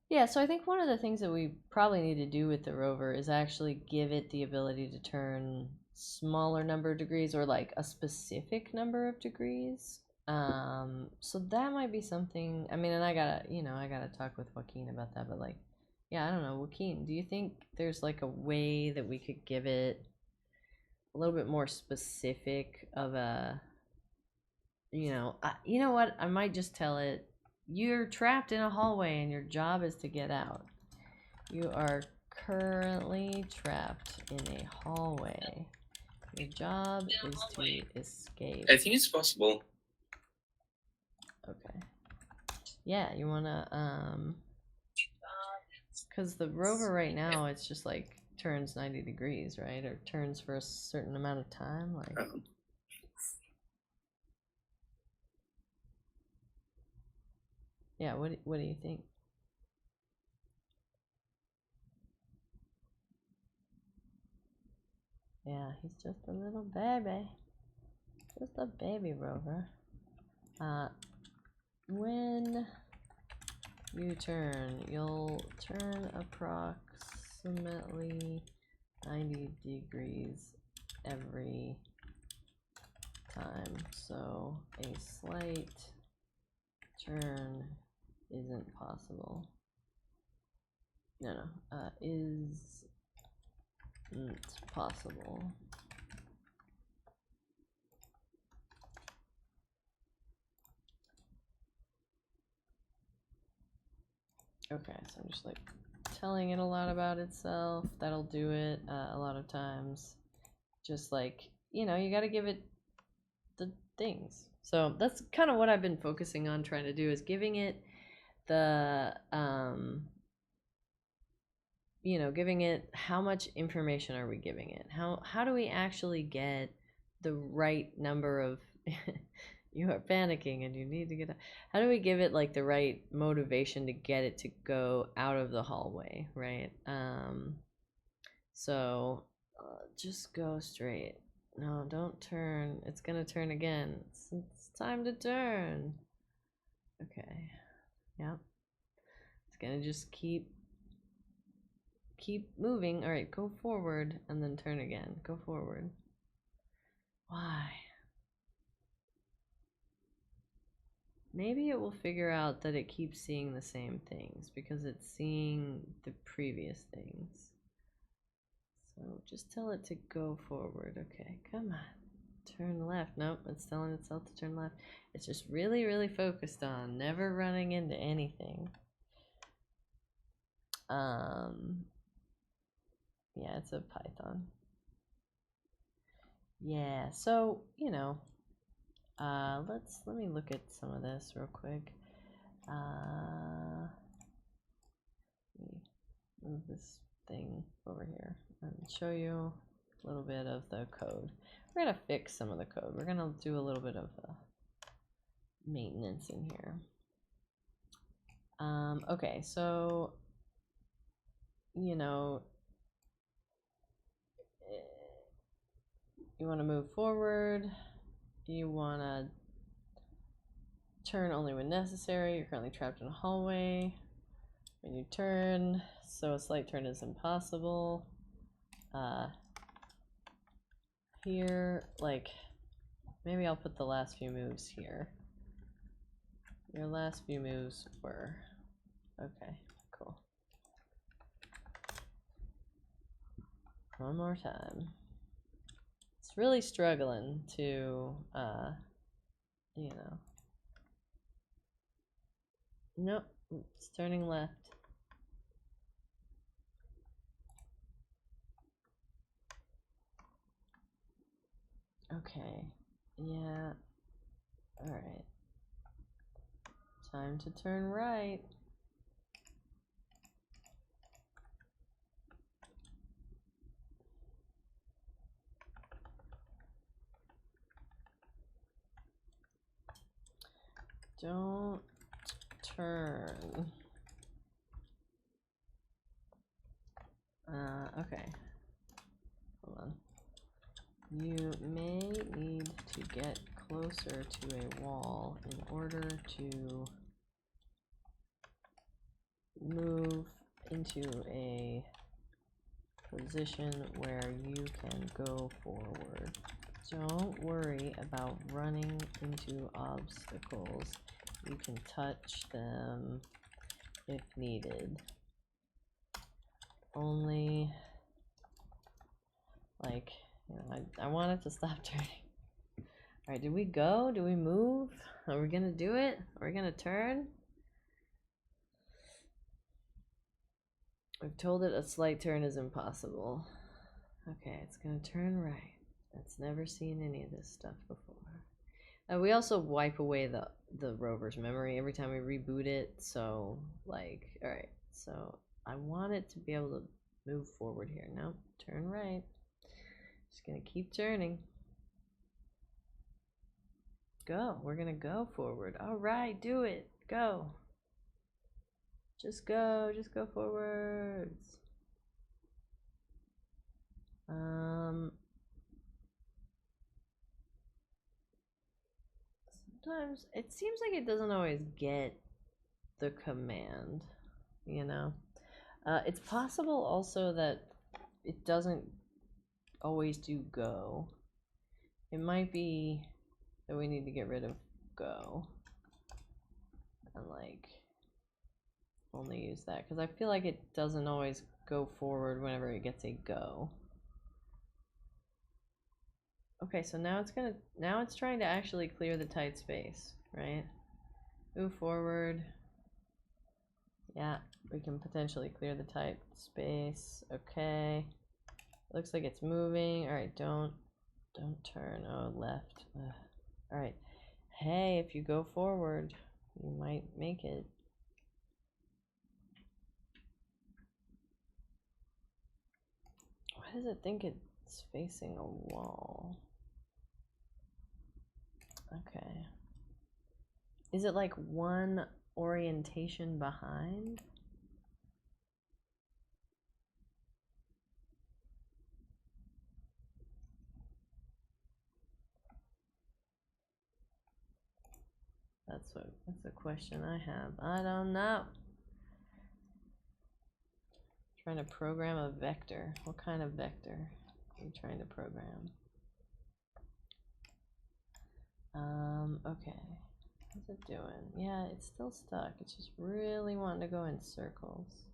yeah, so I think one of the things that we probably need to do with the rover is actually give it the ability to turn smaller number of degrees, or like a specific number of degrees. So that might be something. I mean, and I gotta talk with Joaquin about that, but like, yeah, I don't know, Joaquin, do you think there's like a way that we could give it a little bit more specific of a, you know what, I might just tell it, you're trapped in a hallway and your job is to get out. You are currently trapped in a hallway. Your job is to escape. I think it's possible. Okay. Yeah, you wanna because the rover right now it's just like turns 90 degrees, right? Or turns for a certain amount of time, like. Yeah, what do you think? Yeah, he's just a little baby. Just a baby rover. When you turn, you'll turn approximately 90 degrees every time. So a slight turn isn't possible. No, isn't possible. Okay, so I'm just like telling it a lot about itself. That'll do it a lot of times. Just like, you know, you got to give it the things. So that's kind of what I've been focusing on trying to do, is giving it the you know, giving it, how much information are we giving it? How do we actually get the right number of you are panicking and you need to get out. How do we give it like the right motivation to get it to go out of the hallway, right? So just go straight. No, don't turn. It's gonna turn again. It's time to turn. Okay. Yep. It's gonna just keep moving. All right, go forward and then turn again. Go forward. Why? Maybe it will figure out that it keeps seeing the same things because it's seeing the previous things. So just tell it to go forward. Okay, come on. Turn left. Nope, it's telling itself to turn left. It's just really, really focused on never running into anything. Yeah, it's a Python. Yeah, so, you know, let me look at some of this real quick. Let me move this thing over here and show you a little bit of the code. We're gonna fix some of the code. We're gonna do a little bit of maintenance in here. Okay, so, you know, you want to move forward. You want to turn only when necessary. You're currently trapped in a hallway. When you turn, so a slight turn is impossible. Here, like, maybe I'll put the last few moves here. Your last few moves were, okay, cool. One more time. It's really struggling to, you know. Nope, it's turning left. Okay, yeah, alright. Time to turn right. Don't turn. Okay. Hold on. You may need to get closer to a wall in order to move into a position where you can go forward. Don't worry about running into obstacles. You can touch them if needed. Only, like, you know, I want it to stop turning. Alright, did we go? Do we move? Are we gonna do it? Are we gonna turn? We've told it a slight turn is impossible. Okay, it's gonna turn right. It's never seen any of this stuff before. We also wipe away the rover's memory every time we reboot it, so like, alright, so I want it to be able to move forward here. Nope, turn right. Just gonna keep turning. Go, we're gonna go forward. Alright, do it, go. Just go forwards. Sometimes it seems like it doesn't always get the command, you know? It's possible also that it doesn't always do go. It might be that we need to get rid of go and like only use that, because I feel like it doesn't always go forward whenever it gets a go. Okay, so now it's trying to actually clear the tight space, right? Move forward. Yeah, we can potentially clear the tight space. Okay. Looks like it's moving. Alright, don't turn. Oh, left. Alright. Hey, if you go forward, you might make it. Why does it think it's facing a wall? Okay. Is it like one orientation behind? That's a question I have. I don't know. Trying to program a vector. What kind of vector are you trying to program? Okay. What's it doing? Yeah, it's still stuck. It's just really wanting to go in circles.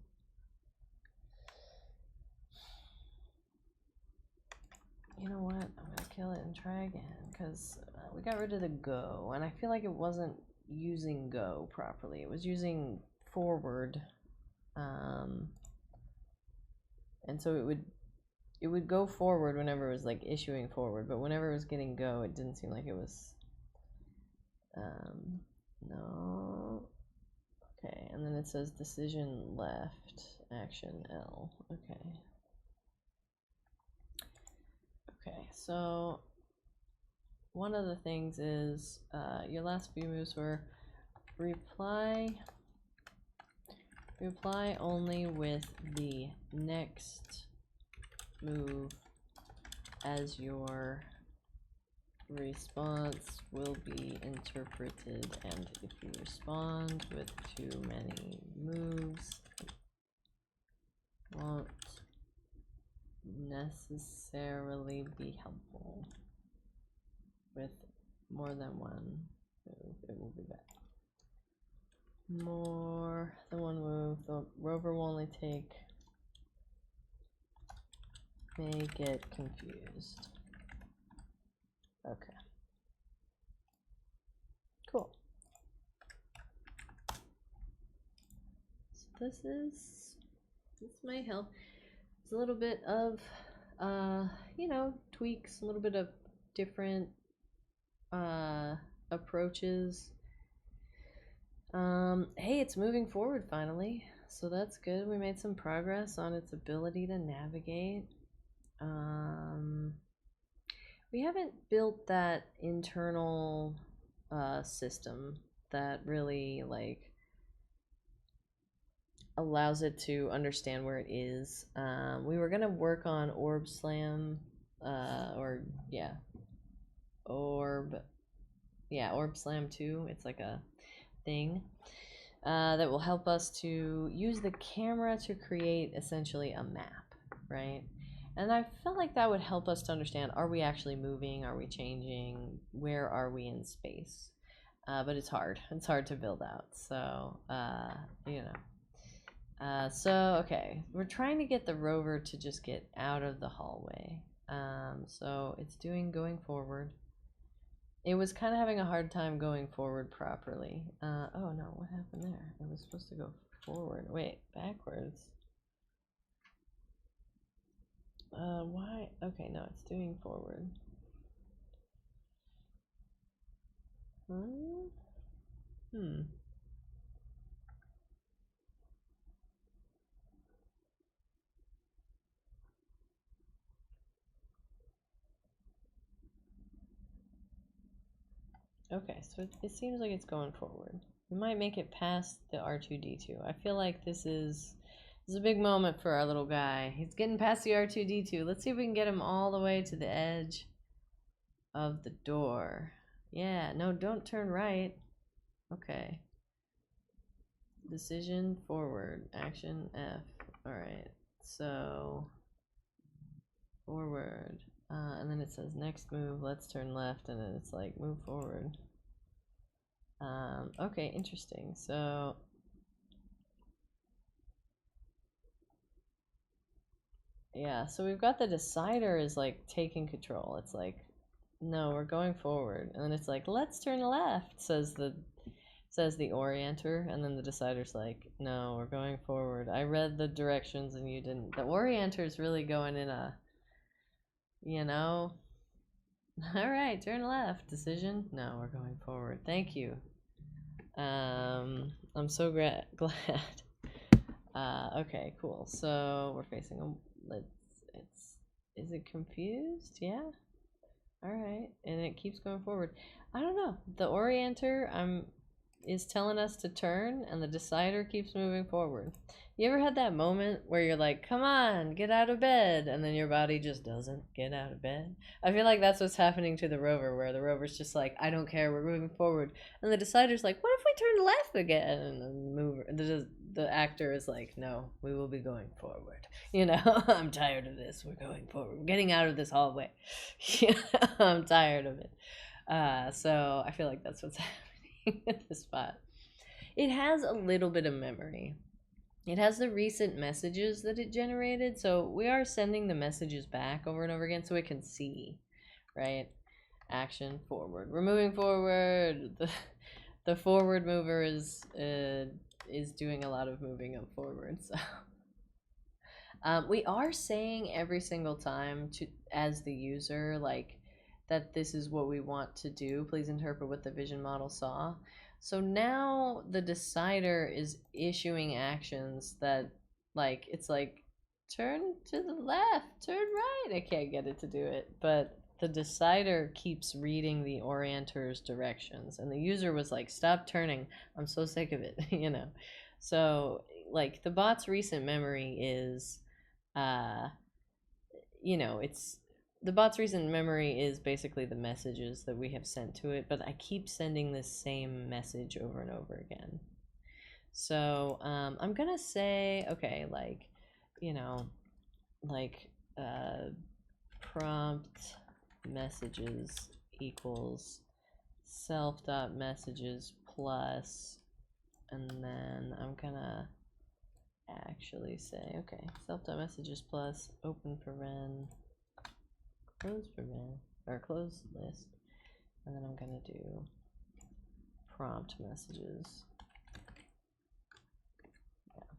You know what? I'm gonna kill it and try again, because we got rid of the go, and I feel like it wasn't using go properly. It was using forward, and so it would go forward whenever it was like issuing forward, but whenever it was getting go, it didn't seem like it was. No. Okay, and then it says decision left, action L. Okay. Okay, so one of the things is your last few moves were reply only with the next move as your response will be interpreted, and if you respond with too many moves, it won't necessarily be helpful. With more than one move, it will be bad. More than one move, the rover will only may get confused. Okay. Cool. So this might help. It's a little bit of you know, tweaks, a little bit of different approaches. Hey, it's moving forward finally, so that's good. We made some progress on its ability to navigate. We haven't built that internal system that really like allows it to understand where it is. We were gonna work on orb slam, orb slam 2. It's like a thing that will help us to use the camera to create essentially a map, right? And I felt like that would help us to understand, are we actually moving? Are we changing? Where are we in space? But it's hard. It's hard to build out. So, you know. So, okay. We're trying to get the rover to just get out of the hallway. So it's going forward. It was kind of having a hard time going forward properly. Oh no, what happened there? It was supposed to go forward. Wait, backwards. Why? Okay, no, it's doing forward. Hmm. Okay, so it seems like it's going forward. We might make it past the R2D2. I feel like this is a big moment for our little guy. He's getting past the R2D2. Let's see if we can get him all the way to the edge of the door. Yeah, no, don't turn right. Okay. Decision forward. Action F. Alright, so forward. And then it says next move, let's turn left, and then it's like move forward. Okay, interesting. So yeah, so we've got the decider is like taking control. It's like, no, we're going forward. And then it's like, let's turn left, says the orienter, and then the decider's like, no, we're going forward. I read the directions and you didn't. The orienter's really going in a, you know, all right, turn left. Decision? No, we're going forward. Thank you. I'm so glad. Okay, cool. So we're facing a. Is it confused? Yeah. All right, and it keeps going forward. I don't know. The orienter is telling us to turn, and the decider keeps moving forward. You ever had that moment where you're like, come on, get out of bed, and then your body just doesn't get out of bed? I feel like that's what's happening to the rover, where the rover's just like, I don't care, we're moving forward. And the decider's like, what if we turn left again? And the actor is like, no, we will be going forward. You know, I'm tired of this. We're going forward. We're getting out of this hallway. I'm tired of it. So I feel like that's what's happening at this spot. It has a little bit of memory. It has the recent messages that it generated, so we are sending the messages back over and over again so it can see, right? Action forward. We're moving forward. The forward mover is doing a lot of moving up forward. So we are saying every single time to as the user like that this is what we want to do. Please interpret what the vision model saw. So now the decider is issuing actions that, like, it's like, turn to the left, turn right. I can't get it to do it, but the decider keeps reading the orienter's directions, and the user was like, stop turning. I'm so sick of it, you know? So, like, the bot's recent memory is, you know, it's the bot's recent memory is basically the messages that we have sent to it, but I keep sending this same message over and over again. So I'm gonna say, okay, like, you know, like prompt messages equals self.messages plus, and then I'm gonna actually say, okay, self.messages plus open paren, close paren, or close list, and then I'm gonna do prompt messages. Yeah.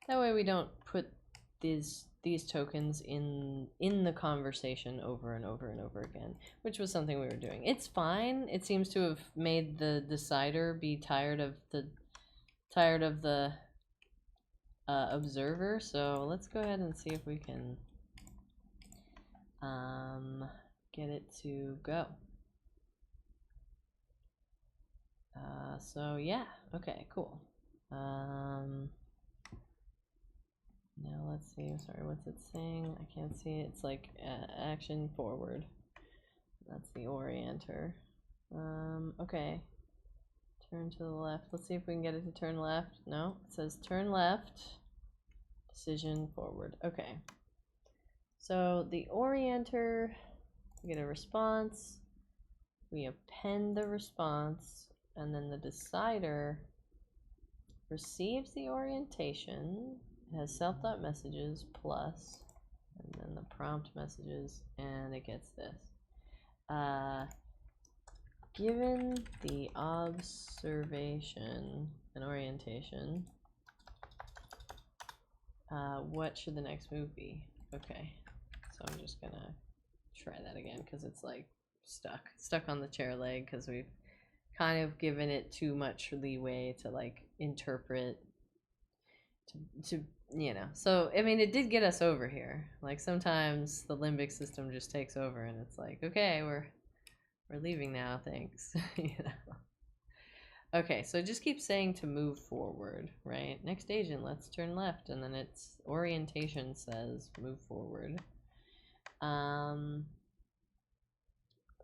That way we don't put these tokens in the conversation over and over and over again, which was something we were doing. It's fine. It seems to have made the decider be tired of the observer. So let's go ahead and see if we can get it to go. So yeah, okay, cool. Now let's see. I'm sorry, what's it saying? I can't see it. It's like action forward. That's the orienter. Okay. Turn to the left. Let's see if we can get it to turn left. No, it says turn left. Decision forward. Okay. So the orienter, we get a response. We append the response, and then the decider receives the orientation. It has self.messages plus, and then the prompt messages, and it gets this. Given the observation and orientation, what should the next move be? Okay, so I'm just gonna try that again because it's like stuck on the chair leg because we've kind of given it too much leeway to like interpret to you know. So I mean, it did get us over here. Like sometimes the limbic system just takes over and it's like, okay, we're leaving now, thanks. You know. Okay, so it just keeps saying to move forward, right? Next agent, let's turn left, and then its orientation says move forward.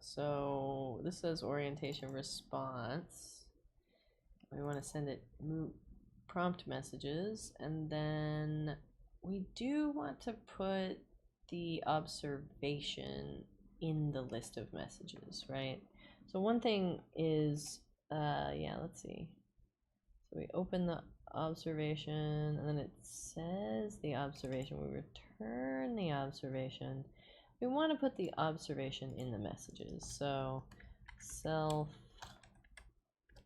So this says orientation response. We want to send it prompt messages, and then we do want to put the observation in the list of messages, right? So one thing is, yeah, let's see. So we open the observation, and then it says the observation. We return the observation. We want to put the observation in the messages. So self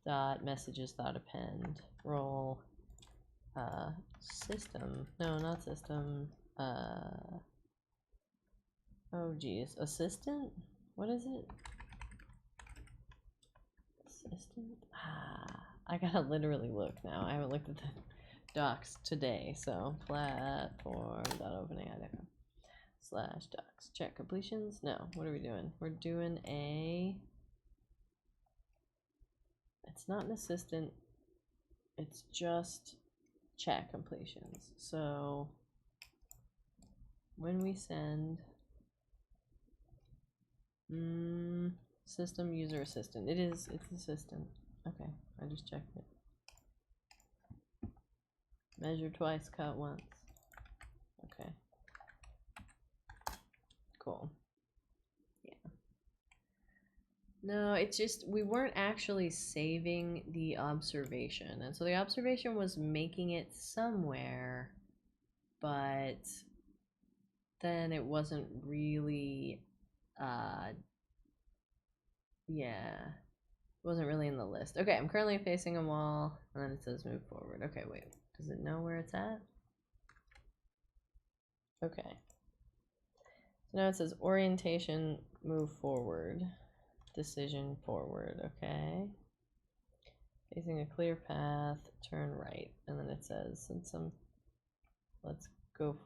dot messages dot append role system. No, not system. Oh geez, assistant. What is it? Assistant. I gotta literally look now. I haven't looked at the docs today. So platform.openai.com /docs. Check completions. No, what are we doing? We're doing a. It's not an assistant. It's just chat completions. So when we send system user assistant, it's assistant. Okay, I just checked it. Measure twice, cut once. Okay. Cool. Yeah. No, it's just we weren't actually saving the observation. And so the observation was making it somewhere, but then it wasn't really yeah. It wasn't really in the list. Okay, I'm currently facing a wall, and then it says move forward. Okay, wait. Does it know where it's at? Okay. So now it says orientation, move forward, decision forward, okay. Facing a clear path, turn right. And then it says, let's go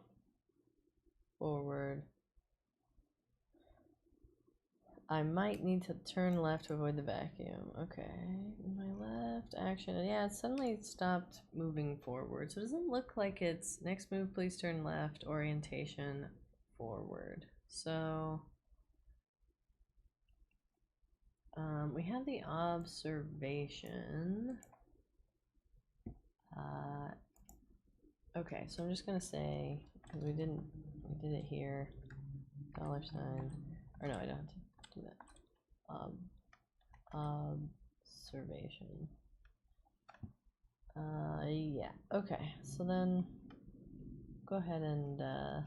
forward. I might need to turn left to avoid the vacuum. Okay, my left action. Yeah, it suddenly stopped moving forward. So it doesn't look like it's next move, please turn left, orientation forward. So we have the observation. Okay, so I'm just gonna say, because we did it here, $, or no, I don't have to do that. Observation. Yeah, okay, so then go ahead and the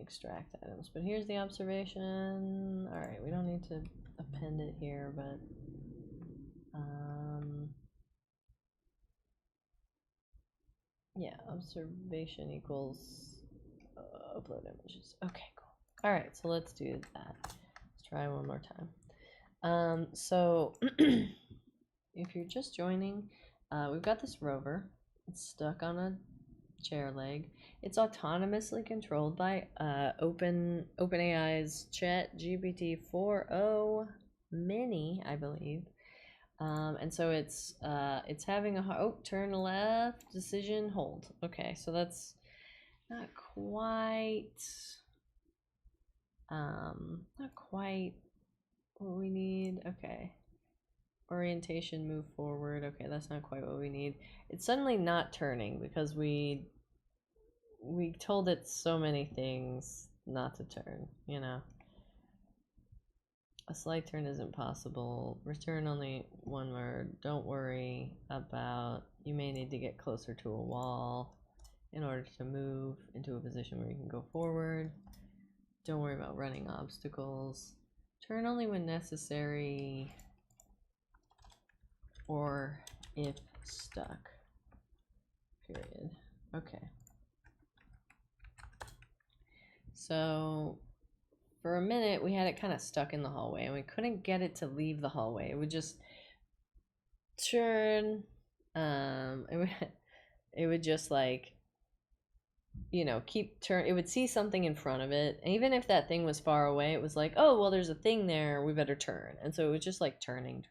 extract items, but here's the observation. All right, we don't need to append it here, but yeah, observation equals upload images. Okay, cool. All right, so let's do that. Let's try one more time. So if you're just joining, we've got this rover. It's stuck on a chair leg. It's autonomously controlled by OpenAI's ChatGPT 4.0 mini, I believe. And so it's having a turn left, decision, hold. Okay, so that's not quite what we need. Okay. Orientation, move forward. Okay, that's not quite what we need. It's suddenly not turning because we told it so many things not to turn, you know. A slight turn isn't possible. Return only one word. Don't worry about, you may need to get closer to a wall in order to move into a position where you can go forward. Don't worry about running obstacles. Turn only when necessary or if stuck. Period. Okay. So for a minute, we had it kind of stuck in the hallway, and we couldn't get it to leave the hallway. It would just turn. It would just like, you know, keep turn. It would see something in front of it, and even if that thing was far away, it was like, oh well, there's a thing there. We better turn. And so it was just like turning.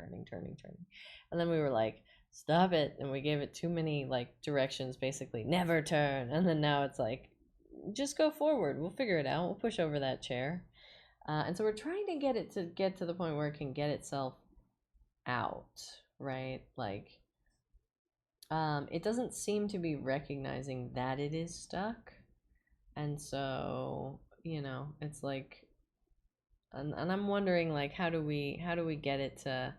And then we were like, stop it, and we gave it too many like directions, basically never turn. And then now it's like, just go forward. We'll figure it out. We'll push over that chair. And so we're trying to get it to get to the point where it can get itself out, right? Like, it doesn't seem to be recognizing that it is stuck. And so, you know, it's like, and I'm wondering, like, how do we get it to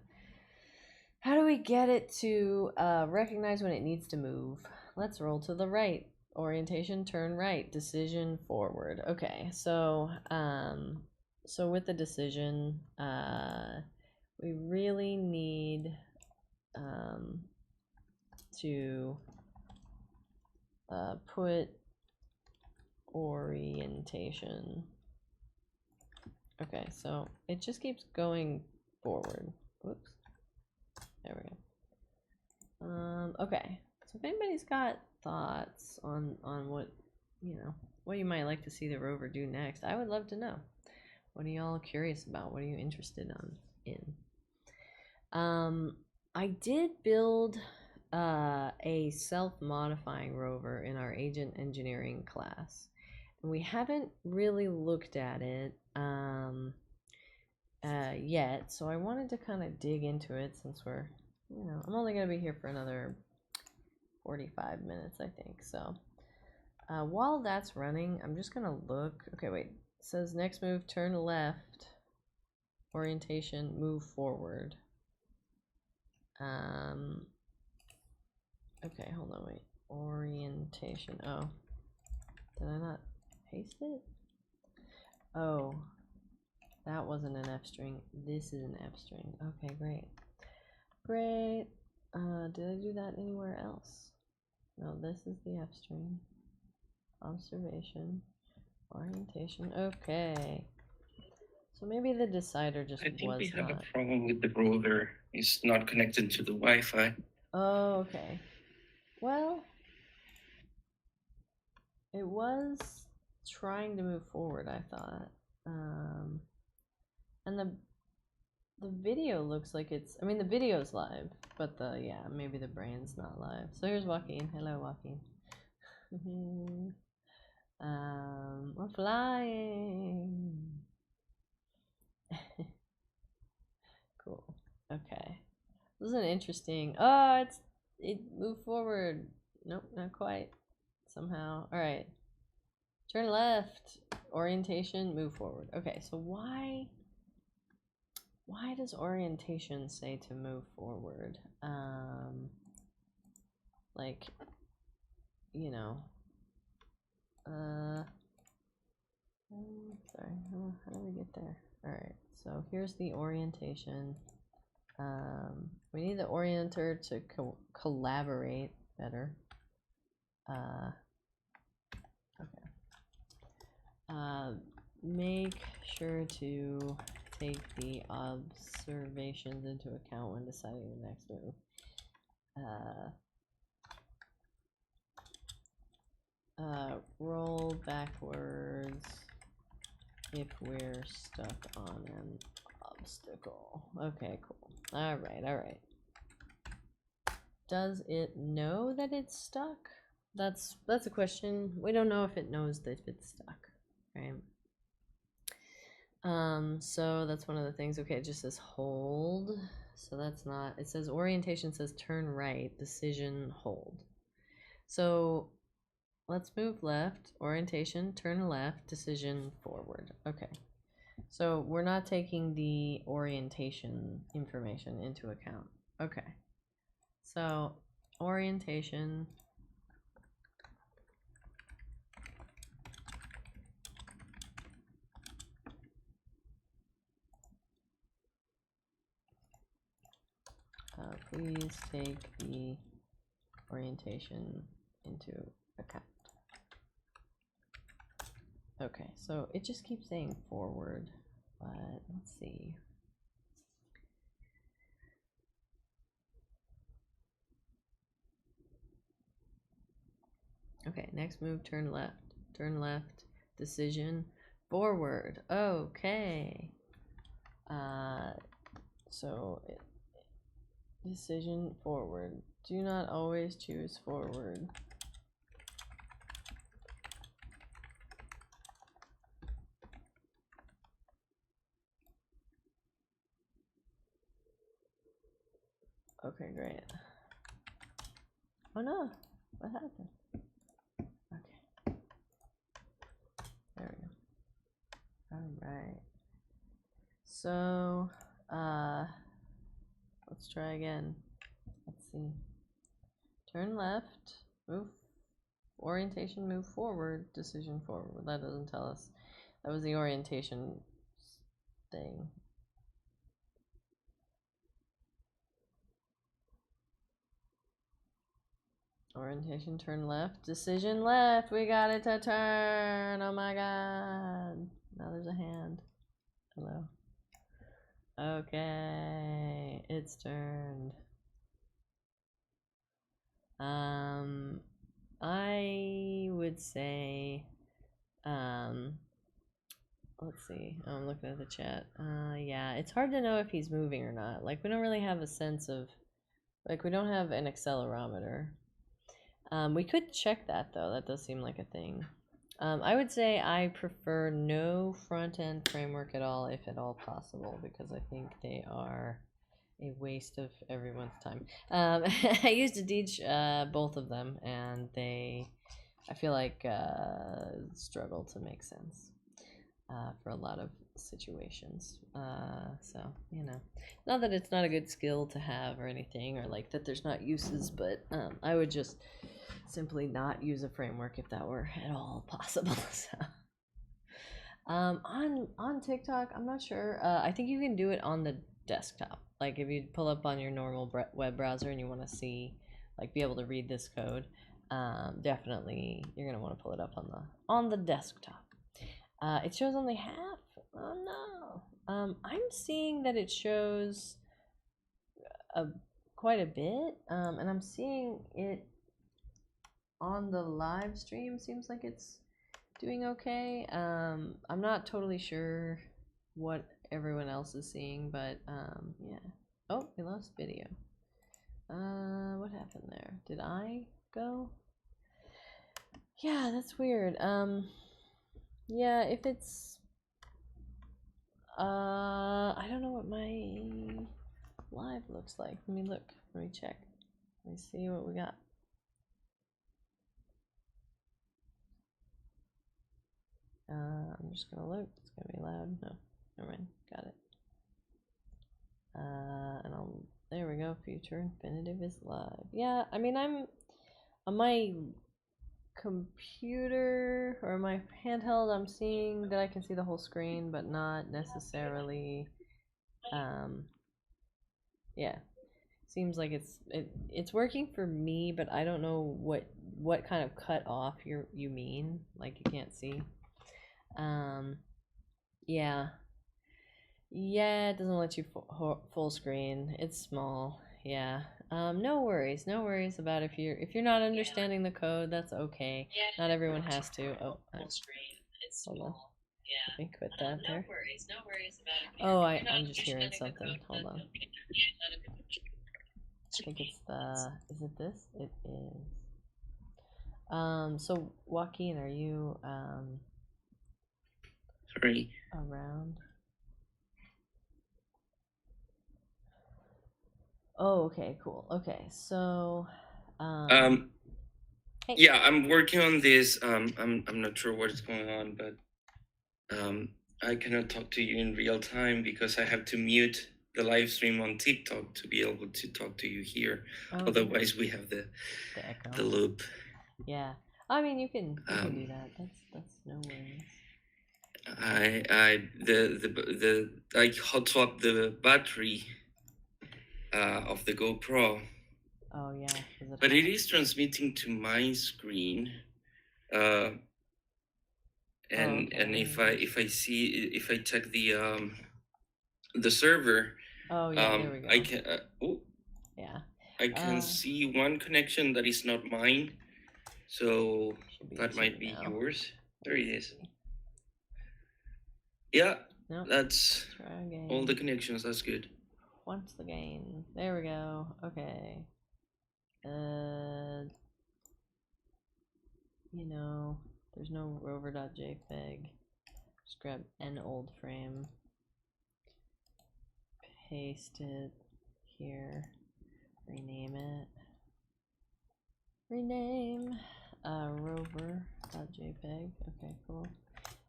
recognize when it needs to move? Let's roll to the right. Orientation, turn right. Decision, forward. Okay, so so with the decision, we really need to put orientation. Okay, so it just keeps going forward. Whoops. There we go. Okay, so if anybody's got thoughts on what, you know, what you might like to see the rover do next, I would love to know. What are y'all curious about? What are you interested in? I did build a self-modifying rover in our agent engineering class, and we haven't really looked at it yet, so I wanted to kind of dig into it since we're, you know, I'm only going to be here for another 45 minutes, I think. So while that's running, I'm just going to look. Okay, wait. It says next move, turn left. Orientation, move forward. Okay, hold on, wait. Orientation. Oh, did I not paste it? Oh, that wasn't an F string. This is an F string. Okay, great. Great. Did I do that anywhere else? No, this is the F string. Observation. Orientation. Okay. So maybe the decider just I think was we have not. a problem with the rover. It's not connected to the Wi-Fi. Oh, okay. Well, it was trying to move forward, I thought. And the video looks like it's, I mean, the video's live, but yeah, maybe the brain's not live. So here's Joaquin. Hello, Joaquin. We're flying. Cool. Okay. This is an interesting. Oh, it moved forward. Nope, not quite. Somehow. All right. Turn left. Orientation. Move forward. Okay. So why does orientation say to move forward? Like, you know. Sorry. How do we get there? All right. So here's the orientation. We need the orienter to collaborate better. Okay. Make sure to take the observations into account when deciding the next move. Roll backwards if we're stuck on an obstacle. Okay, cool. All right. Does it know that it's stuck? That's a question. We don't know if it knows that it's stuck, right? So that's one of the things. Okay, it just says hold. So that's not, it says orientation says turn right, decision hold. So let's move left, orientation, turn left, decision forward. Okay. So we're not taking the orientation information into account. Okay. So orientation. Please take the orientation into account. Okay, so it just keeps saying forward, but let's see. Okay, next move, turn left, decision, forward. Okay. So decision forward. Do not always choose forward. Okay, great. Oh no, what happened? Okay. There we go. Alright. So, let's try again. Let's see. Turn left, move, orientation, move forward, decision forward. That doesn't tell us. That was the orientation thing. Orientation, turn left, decision left. We got it to turn. Oh my god. Now there's a hand. Hello. Okay, it's turned. I would say, let's see. I'm looking at the chat. Yeah, it's hard to know if he's moving or not. Like, we don't really have a sense of, like, we don't have an accelerometer. We could check that though. That does seem like a thing. I would say I prefer no front-end framework at all, if at all possible, because I think they are a waste of everyone's time. I used to teach both of them, and I feel like, struggle to make sense for a lot of situations. So, you know, not that it's not a good skill to have or anything, or like that there's not uses, but I would just simply not use a framework if that were at all possible. So, on TikTok, I'm not sure. I think you can do it on the desktop. Like if you pull up on your normal web browser and you want to see, like, be able to read this code, definitely you're gonna want to pull it up on the desktop. It shows only half. Oh no. I'm seeing that it shows quite a bit. And I'm seeing it on the live stream. Seems like it's doing okay. I'm not totally sure what everyone else is seeing, but yeah. Oh, we lost video. What happened there? Did I go? Yeah, that's weird. Yeah, if it's I don't know what my live looks like. Let me look. Let me check. Let me see what we got. I'm just gonna look. It's gonna be loud. No, never mind. Got it. And there we go. Future Infinitive is live. Yeah, I mean, I'm on my computer or my handheld. I'm seeing that I can see the whole screen, but not necessarily. Yeah, seems like it's working for me, but I don't know what kind of cut off you mean. Like you can't see. Yeah. Yeah, it doesn't let you full screen. It's small. Yeah. No worries about if you're not understanding the code. That's okay. Not everyone has to. Oh, hold on. Let me quit that there. Oh, I'm just hearing something. Hold on. I think it's is it this? It is. So Joaquin, are you Sorry. around? Oh, okay, cool. Okay, so hey. Yeah, I'm working on this. I'm not sure what is going on, but I cannot talk to you in real time because I have to mute the live stream on TikTok to be able to talk to you here. Okay. Otherwise, we have the echo. loop. Yeah, I mean you can do that. That's no worries. I hot swapped the battery of the GoPro. Oh yeah, but it is transmitting to my screen. and okay. if I check the server, Oh yeah, there we go. I can Yeah. I can see one connection that is not mine, so Should be that two might be now. yours. There Let's it is. see. Yeah, Nope. that's Try again. all the connections. That's good. Once again. There we go. Okay. You know, there's no rover.jpg. Just grab an old frame, paste it here, rename it. Rename rover.jpg. Okay, cool.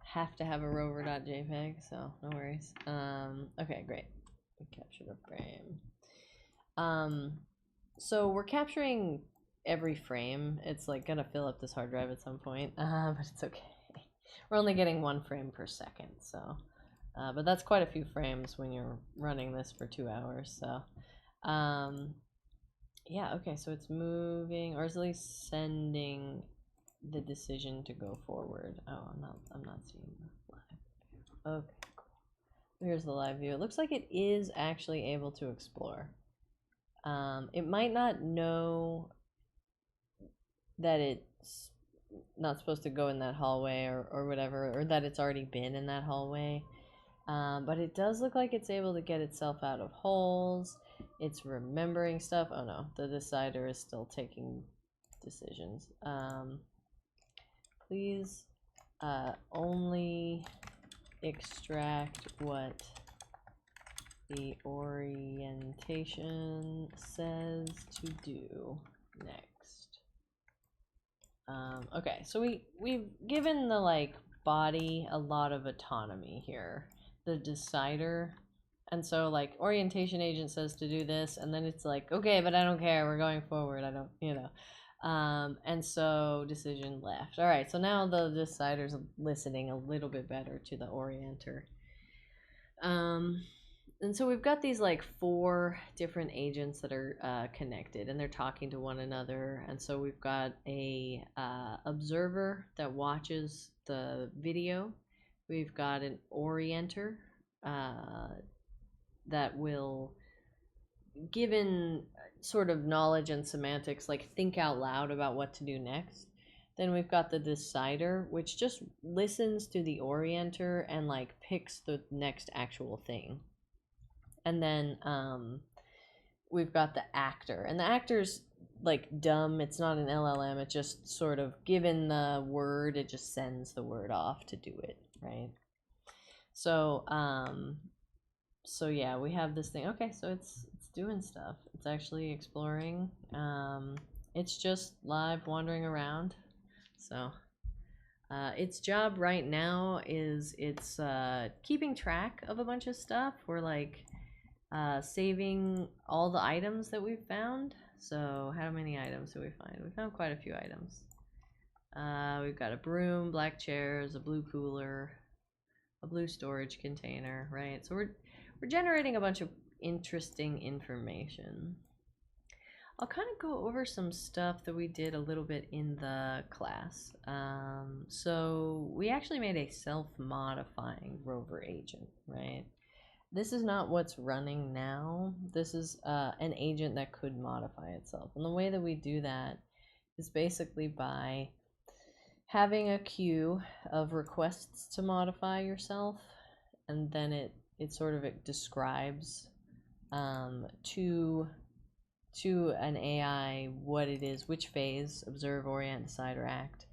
Have to have a rover.jpg, so no worries. Okay, great. We captured a frame. So we're capturing every frame. It's like gonna fill up this hard drive at some point, but it's okay. We're only getting 1 frame per second, so but that's quite a few frames when you're running this for 2 hours. So yeah, okay, so it's moving, or is at least sending the decision to go forward. Oh, I'm not seeing the live. Okay, cool. Here's the live view. It looks like it is actually able to explore. It might not know that it's not supposed to go in that hallway or whatever, or that it's already been in that hallway. But it does look like it's able to get itself out of holes. It's remembering stuff. Oh no, the decider is still taking decisions. Please only extract what the orientation says to do next. Okay, so we've given the like body a lot of autonomy here. The decider, and so like orientation agent says to do this, and then it's like, okay, but I don't care, we're going forward, I don't, you know. And so decision left. All right, so now the decider's listening a little bit better to the orienter. And so we've got these like 4 different agents that are connected, and they're talking to one another. And so we've got a observer that watches the video. We've got an orienter that will, given sort of knowledge and semantics, like think out loud about what to do next. Then we've got the decider, which just listens to the orienter and like picks the next actual thing. And then we've got the actor, and the actor's like dumb. It's not an LLM. It just sort of, given the word, it just sends the word off to do it, right? So so yeah, we have this thing. Okay, so it's doing stuff. It's actually exploring. It's just live wandering around. So its job right now is it's keeping track of a bunch of stuff. We're like saving all the items that we've found. So how many items did we find? We found quite a few items. We've got a broom, black chairs, a blue cooler, a blue storage container, right? So we're generating a bunch of interesting information. I'll kind of go over some stuff that we did a little bit in the class. So we actually made a self-modifying rover agent, right? This is not what's running now. This is an agent that could modify itself. And the way that we do that is basically by having a queue of requests to modify yourself, and then it sort of describes to an AI what it is, which phase: observe, orient, decide, or act.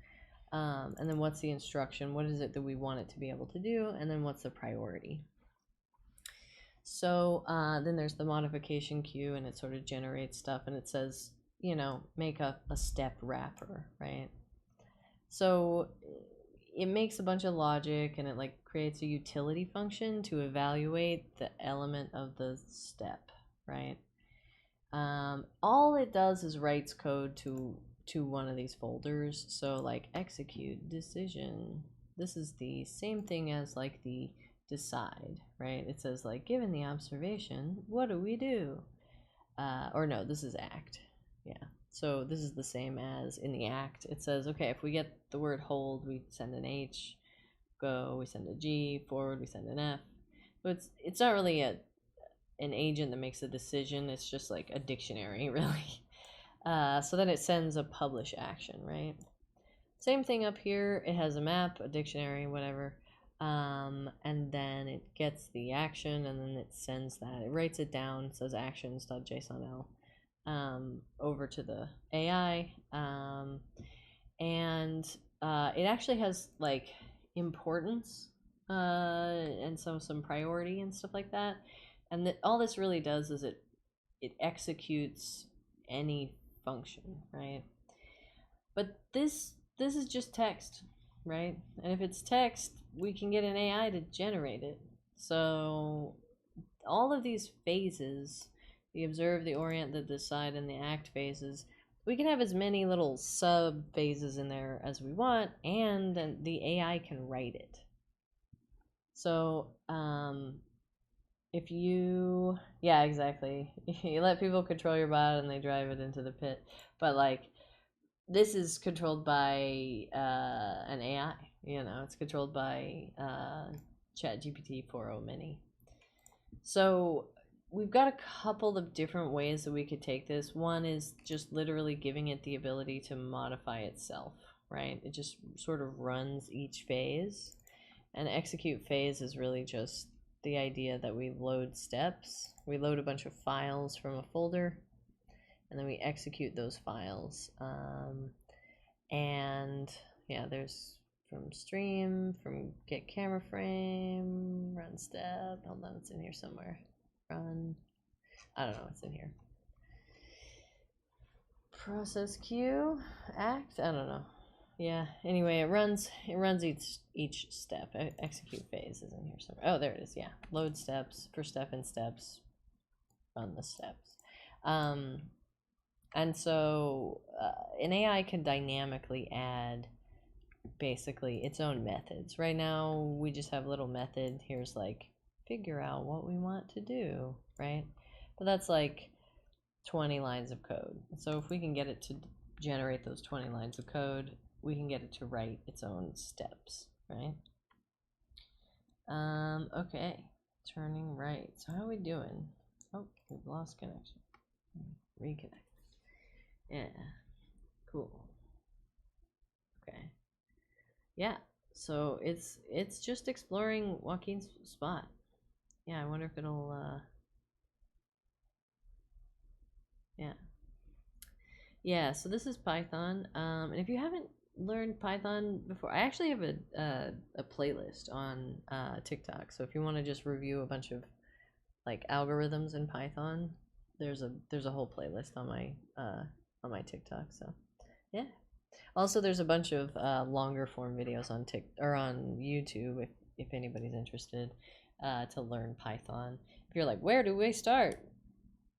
And then what's the instruction? What is it that we want it to be able to do? And then what's the priority? So then there's the modification queue, and it sort of generates stuff, and it says, you know, make a step wrapper, right? So it makes a bunch of logic, and it like creates a utility function to evaluate the element of the step, right? All it does is writes code to one of these folders. So like execute decision. This is the same thing as like the decide, right? It says like, given the observation, what do we do? Or no, this is act. Yeah. So this is the same as in the act. It says, okay, if we get the word hold, we send an H. go, we send a G, forward, we send an F. So it's not really an agent that makes a decision, it's just like a dictionary, really. So then it sends a publish action, right? Same thing up here, it has a map, a dictionary, whatever. And then it gets the action, and then it sends that. It writes it down, says actions.jsonl, over to the AI. And it actually has like importance and some priority and stuff like that. And all this really does is it executes any function, right? But this is just text, right? And if it's text, we can get an AI to generate it. So all of these phases, the observe, the orient, the decide, and the act phases, we can have as many little sub phases in there as we want, and then the AI can write it. So if you, yeah, exactly, you let people control your bot and they drive it into the pit. But like, this is controlled by an AI. It's controlled by ChatGPT 4.0 Mini. So we've got a couple of different ways that we could take this. One is just literally giving it the ability to modify itself, right? It just sort of runs each phase. And execute phase is really just the idea that we load steps. We load a bunch of files from a folder, and then we execute those files. And yeah, there's from stream, from get camera frame, run step. Hold on, it's in here somewhere. Run. I don't know what's in here. Process queue, act. I don't know. Yeah. Anyway, it runs each step. Execute phase is in here somewhere. Oh, there it is. Yeah. Load steps, first step in steps. Run the steps. And so an AI can dynamically add basically its own methods. Right now, we just have a little method. Here's like, figure out what we want to do, right? But that's like 20 lines of code. So if we can get it to generate those 20 lines of code, we can get it to write its own steps, right? Okay, turning right. So how are we doing? Oh, we've lost connection. Reconnect. Yeah, cool. Okay. Yeah, so it's just exploring Joaquin's spot. Yeah, I wonder if it'll yeah, so this is Python. And if you haven't learned Python before, I actually have a playlist on TikTok. So if you want to just review a bunch of like algorithms in Python, there's a whole playlist on my TikTok. So yeah. Also, there's a bunch of longer form videos on on YouTube if anybody's interested to learn Python. If you're like, where do we start?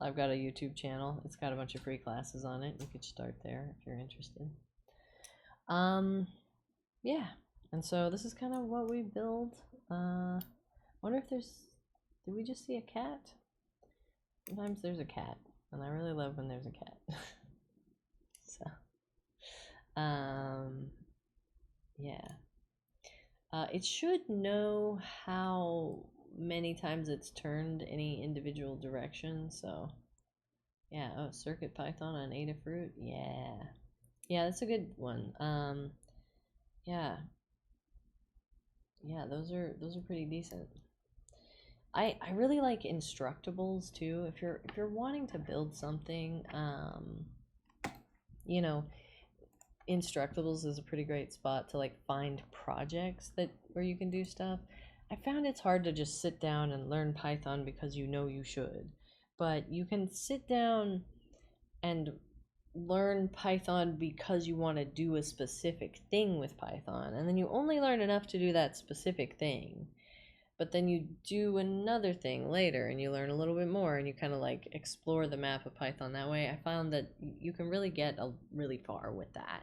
I've got a YouTube channel. It's got a bunch of free classes on it. You could start there if you're interested. Yeah. And so this is kind of what we build. Wonder if there's, did we just see a cat? Sometimes there's a cat, and I really love when there's a cat. So, yeah. It should know how many times it's turned any individual direction, so yeah. Oh, circuit Python on Adafruit. Yeah, that's a good one. Yeah, those are pretty decent. I really like instructables too. If you're wanting to build something, you know, instructables is a pretty great spot to like find projects where you can do stuff. I found it's hard to just sit down and learn Python because you know you should, but you can sit down and learn Python because you want to do a specific thing with Python, and then you only learn enough to do that specific thing, but then you do another thing later and you learn a little bit more and you kind of like explore the map of Python that way. I found that you can really get really far with that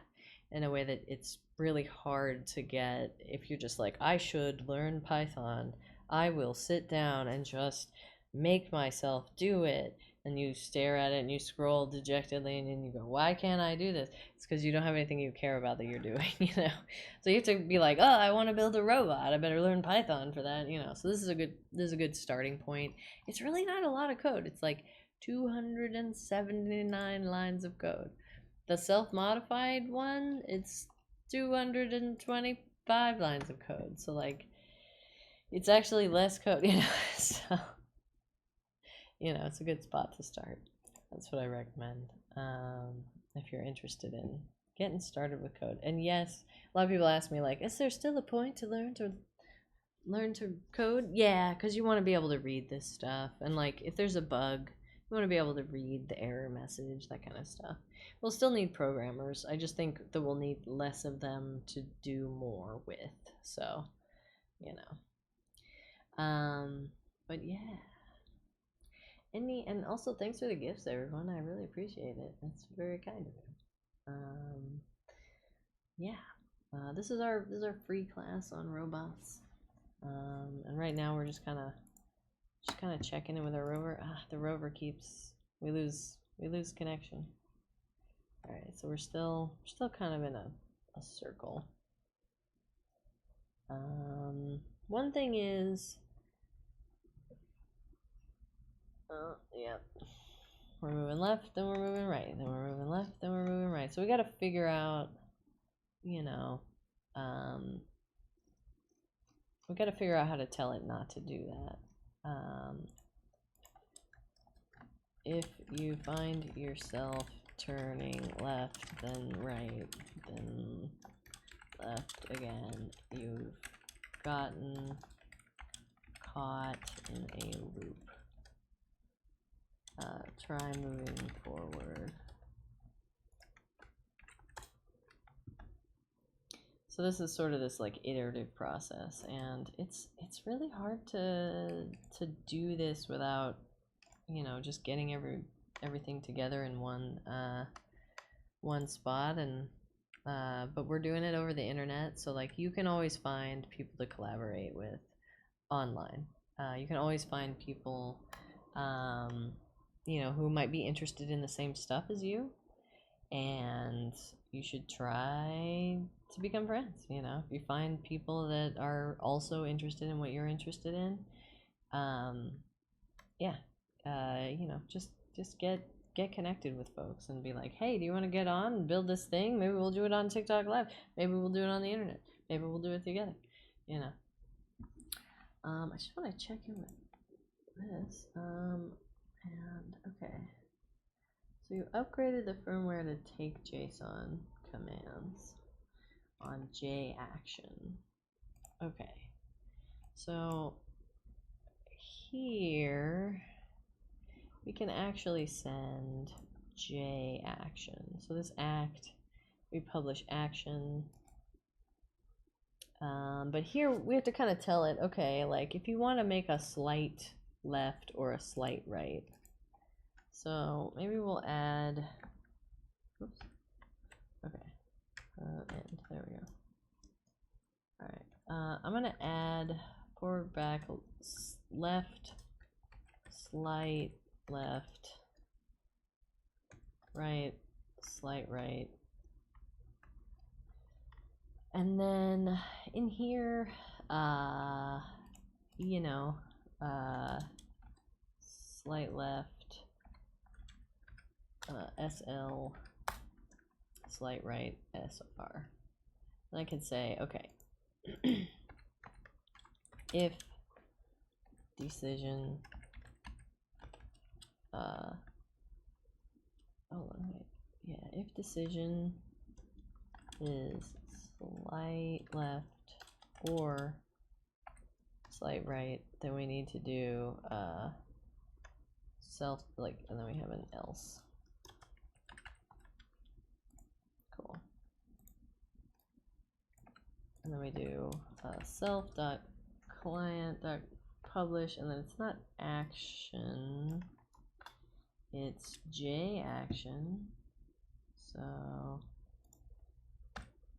in a way that it's really hard to get if you're just like, I should learn Python. I will sit down and just make myself do it. and you stare at it and you scroll dejectedly and then you go, why can't I do this? It's because you don't have anything you care about that you're doing, you know. So you have to be like, oh, I want to build a robot, I better learn Python for that, you know. So this is a good starting point. It's really not a lot of code. It's like 279 lines of code. The self-modified one, it's 225 lines of code. So like, it's actually less code, you know. So, you know, it's a good spot to start. That's what I recommend if you're interested in getting started with code. And yes, a lot of people ask me like, is there still a point to learn to code? Yeah, because you want to be able to read this stuff, and like if there's a bug, you want to be able to read the error message, that kind of stuff. We'll still need programmers. I just think that we'll need less of them to do more with. So, you know. But yeah. And also thanks for the gifts, everyone. I really appreciate it. That's very kind of you. Yeah. This is our free class on robots. And right now we're just kind of checking in with our rover. The rover keeps we lose connection. All right, so we're still kind of in a circle. One thing is, yep. We're moving left, then we're moving right, then we're moving left, then we're moving right. So we got to figure out, you know, we got to figure out how to tell it not to do that. If you find yourself turning left, then right, then left again, you've gotten caught in a loop. Try moving forward. So this is sort of this like iterative process, and it's really hard to do this without, you know, just getting everything together in one spot. And but we're doing it over the internet, so like you can always find people to collaborate with online. You can always find people you know, who might be interested in the same stuff as you, and you should try to become friends. You know, if you find people that are also interested in what you're interested in, yeah, you know, just get connected with folks and be like, hey, do you want to get on and build this thing? Maybe we'll do it on TikTok Live. Maybe we'll do it on the internet. Maybe we'll do it together. You know. I just want to check in with this. And okay, so you upgraded the firmware to take JSON commands on J action. Okay, so here we can actually send J action. So this act, we publish action. But here we have to kind of tell it, okay, like if you want to make a slight left or a slight right. So maybe we'll add, oops, okay, and there we go. All right, I'm gonna add forward, back, left, slight left, right, slight right. And then in here, you know, slight left, SL, slight right, SR. And I could say, okay, if decision, hold on, wait, yeah, if decision is slight left or slight right, then we need to do self, like, and then we have an else. Cool. And then we do self.client.publish, and then it's not action, it's J action. So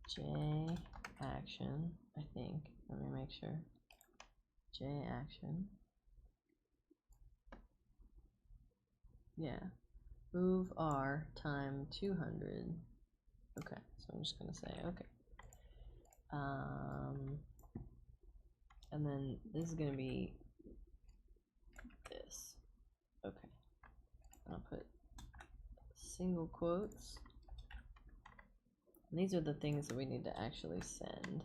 J action, I think. Let me make sure. J action. Yeah. Move R time 200. Okay, so I'm just gonna say okay. And then this is gonna be this. Okay. I'll put single quotes. And these are the things that we need to actually send.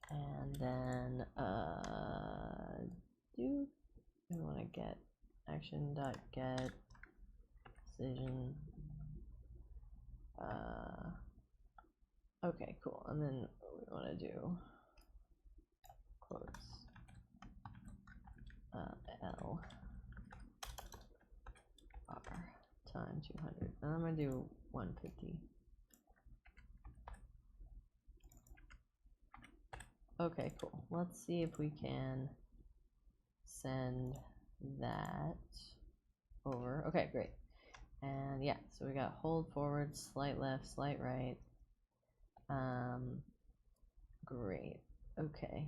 And then do we want to get action.get decision. Okay, cool. And then we want to do quotes L R time 200. And I'm gonna do 150. Okay, cool. Let's see if we can send that over. Okay, great. And yeah, so we got hold forward, slight left, slight right. Great. Okay.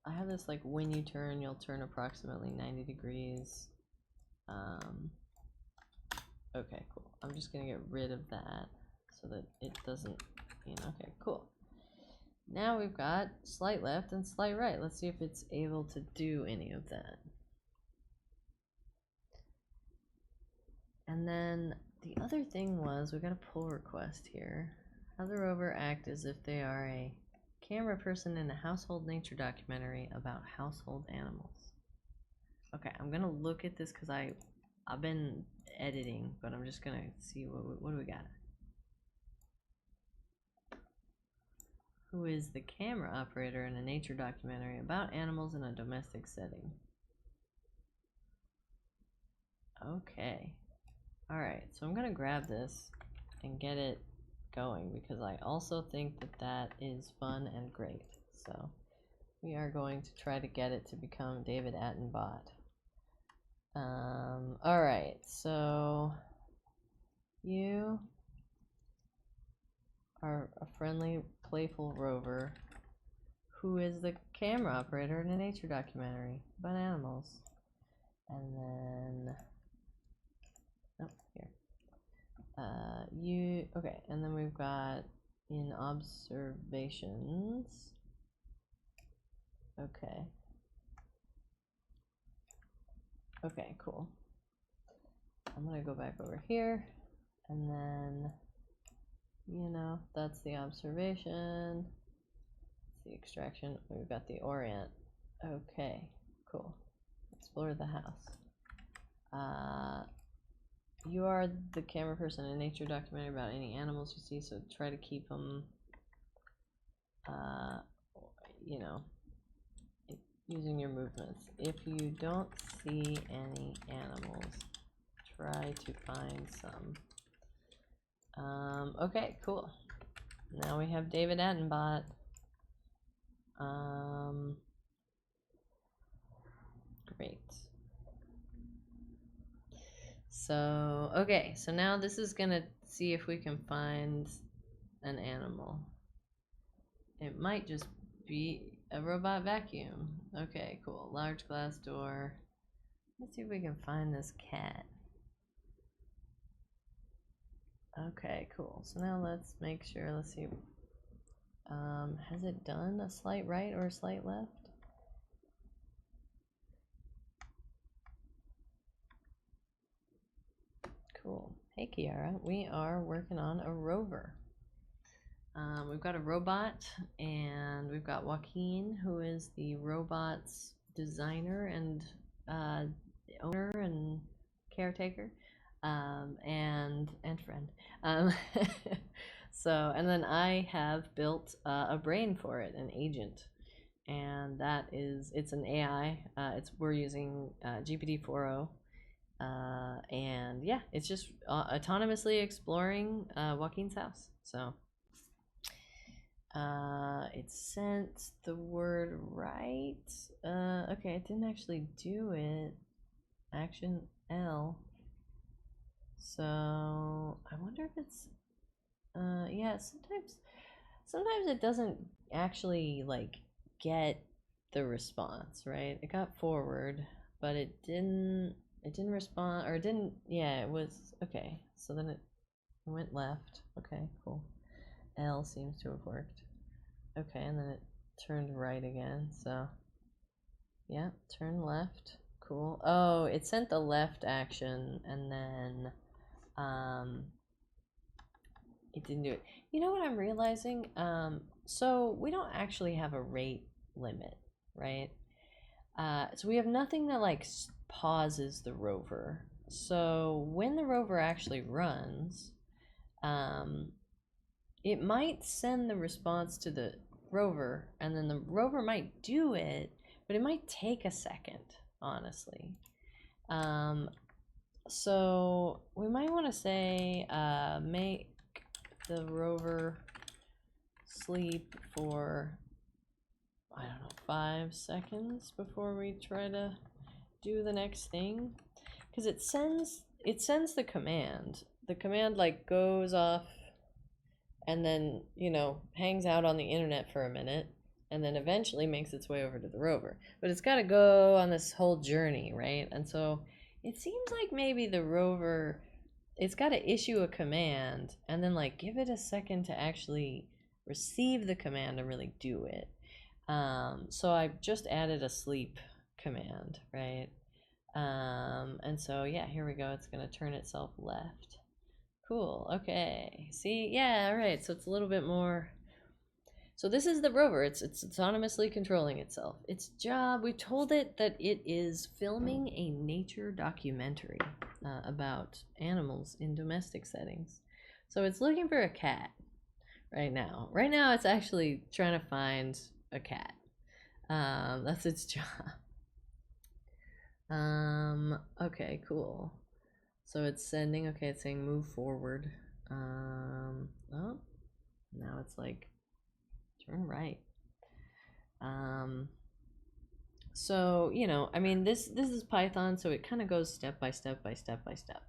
I have this like when you turn, you'll turn approximately 90 degrees. Okay, cool. I'm just gonna get rid of that so that it doesn't, okay, cool. Now we've got slight left and slight right. Let's see if it's able to do any of that. And then the other thing was we got a pull request here. Have the rover act as if they are a camera person in a household nature documentary about household animals. Okay, I'm gonna look at this because I've been editing, but I'm just gonna see what do we got. Who is the camera operator in a nature documentary about animals in a domestic setting? Okay. Alright, so I'm gonna grab this and get it going because I also think that that is fun and great. So we are going to try to get it to become David Attenbot. Alright, so you are a friendly, playful rover who is the camera operator in a nature documentary about animals. And then here. Okay, and then we've got in observations. Okay. Okay, cool. I'm gonna go back over here, and then, that's the observation. It's the extraction. We've got the orient. Okay, cool. Explore the house. You are the camera person in a nature documentary about any animals you see, so try to keep them, using your movements. If you don't see any animals, try to find some. Okay, cool. Now we have David Attenbot. Great. So, okay, so now this is gonna see if we can find an animal. It might just be a robot vacuum. Okay, cool. Large glass door. Let's see if we can find this cat. Okay, cool. So now let's make sure, let's see. Has it done a slight right or a slight left? Cool. Hey, Kiara. We are working on a rover. We've got a robot, and we've got Joaquin, who is the robot's designer and owner and caretaker, and friend. So, and then I have built a brain for it, an agent, and it's an AI. We're using GPT-4o. And yeah, it's just autonomously exploring Joaquin's house. So it sent the word right. Okay, it didn't actually do it. Action L. So I wonder if it's yeah, sometimes sometimes it doesn't actually like get the response, right? It got forward, but it didn't respond, or it didn't, yeah, it was okay. So then it went left. Okay, cool. L seems to have worked. Okay, and then it turned right again. So yeah, turn left. Cool. Oh, it sent the left action and then it didn't do it. You know what I'm realizing? So we don't actually have a rate limit, right? So we have nothing that like pauses the rover. So when the rover actually runs, it might send the response to the rover, and then the rover might do it, but it might take a second, honestly. So we might want to say make the rover sleep for, I don't know, 5 seconds before we try to do the next thing, because it sends the command. The command like goes off and then, you know, hangs out on the internet for a minute and then eventually makes its way over to the rover. But it's got to go on this whole journey, right? And so it seems like maybe the rover, it's got to issue a command and then like give it a second to actually receive the command and really do it. So I've just added a sleep command, right? And so yeah, here we go. It's gonna turn itself left. Cool. Okay. See, yeah, all right. So it's a little bit more. So this is the rover. It's autonomously controlling itself. Its job. We told it that it is filming a nature documentary about animals in domestic settings. So it's looking for a cat right now. Right now, it's actually trying to find a cat. That's its job. Okay, cool. So it's sending, okay, it's saying move forward. Oh, now it's like turn right. So, you know, I mean, this is Python, so it kind of goes step by step by step by step.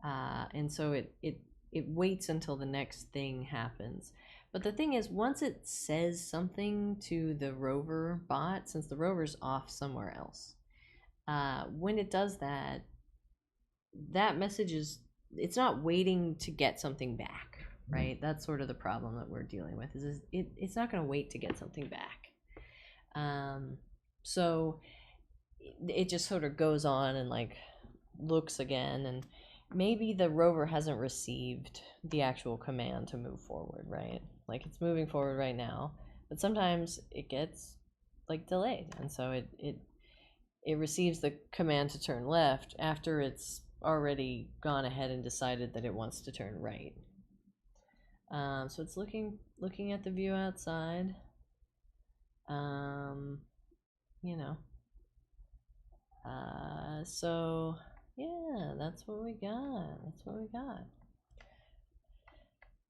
And so it waits until the next thing happens. But the thing is, once it says something to the rover bot, since the rover's off somewhere else, when it does that, that message is, it's not waiting to get something back, right? That's sort of the problem that we're dealing with, is it's not going to wait to get something back. So it just sort of goes on and like looks again, and maybe the rover hasn't received the actual command to move forward, right? Like it's moving forward right now, but sometimes it gets like delayed, and so it receives the command to turn left after it's already gone ahead and decided that it wants to turn right. So it's looking at the view outside. You know. So yeah, that's what we got. That's what we got.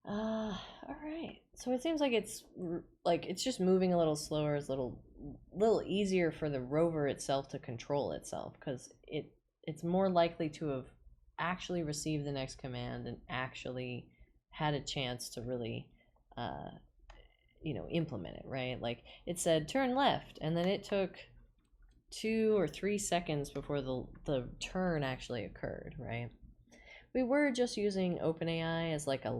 All right. So it seems like it's just moving a little slower. It's a little easier for the rover itself to control itself, because it's more likely to have actually received the next command and actually had a chance to really implement it, right? Like it said turn left, and then it took 2 or 3 seconds before the turn actually occurred, right? We were just using OpenAI as like a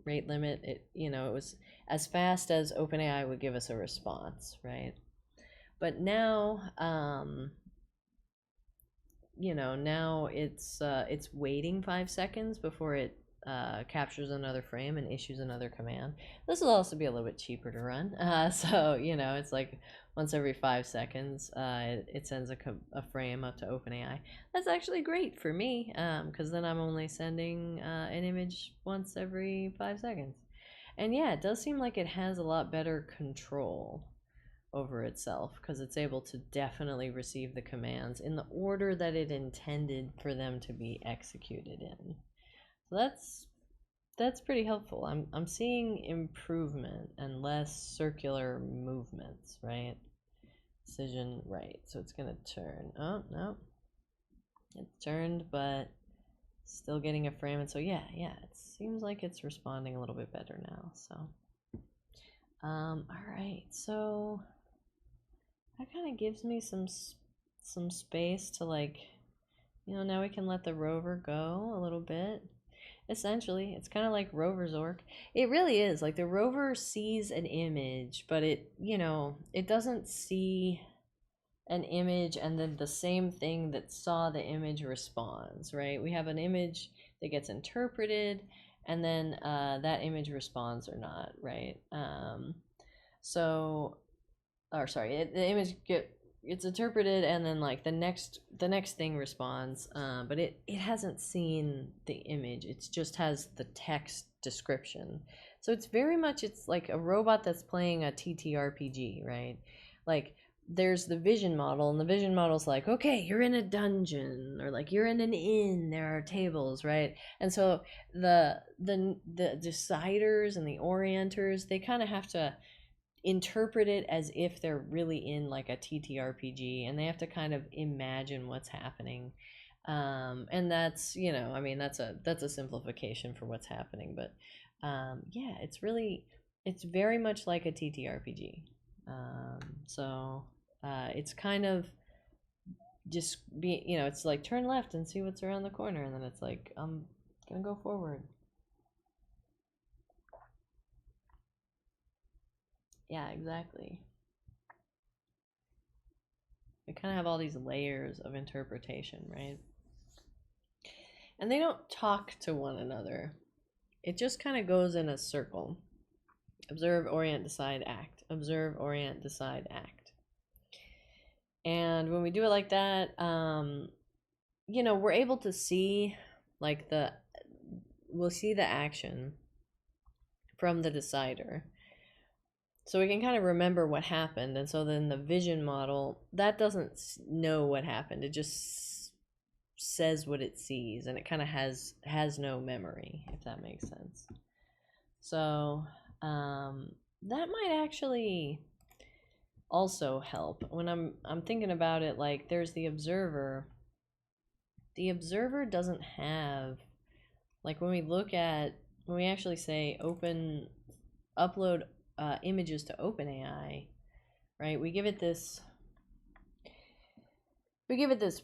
rate limit. It was as fast as OpenAI would give us a response, right? But now now it's waiting 5 seconds before it captures another frame and issues another command. This will also be a little bit cheaper to run. So it's like once every 5 seconds, it sends a frame up to OpenAI. That's actually great for me, because then I'm only sending an image once every 5 seconds. And yeah, it does seem like it has a lot better control over itself, because it's able to definitely receive the commands in the order that it intended for them to be executed in. So that's pretty helpful. I'm seeing improvement and less circular movements, right? Decision right. So it's gonna turn. Oh no, it turned, but still getting a frame. And so yeah, it seems like it's responding a little bit better now. So All right, so that kind of gives me some space to, like, you know, now we can let the rover go a little bit. Essentially, it's kind of like rover's orc. It really is. Like, the rover sees an image, but it, you know, it doesn't see an image and then the same thing that saw the image responds, right? We have an image that gets interpreted, and then that image responds or not, right? So, or sorry, the image it's interpreted, and then like the next thing responds, but it hasn't seen the image. It just has the text description. So it's very much, it's like a robot that's playing a TTRPG, right? Like, there's the vision model, and the vision model's like, okay, you're in a dungeon, or like you're in an inn, there are tables, right? And so the deciders and the orienters, they kind of have to interpret it as if they're really in like a TTRPG, and they have to kind of imagine what's happening. And that's, you know, I mean, that's a simplification for what's happening, but yeah, it's very much like a TTRPG. So it's kind of just be, you know, it's like turn left and see what's around the corner, and then it's like, I'm gonna go forward. Yeah, exactly. We kind of have all these layers of interpretation, right? And they don't talk to one another. It just kind of goes in a circle. Observe, orient, decide, act. Observe, orient, decide, act. And when we do it like that, you know, we're able to see, like, we'll see the action from the decider. So we can kind of remember what happened. And so then the vision model, that doesn't know what happened. It just says what it sees, and it kind of has no memory, if that makes sense. So that might actually also help when I'm thinking about it. Like, there's the observer. The observer doesn't have, like, when we actually say upload images to OpenAI, right? We give it this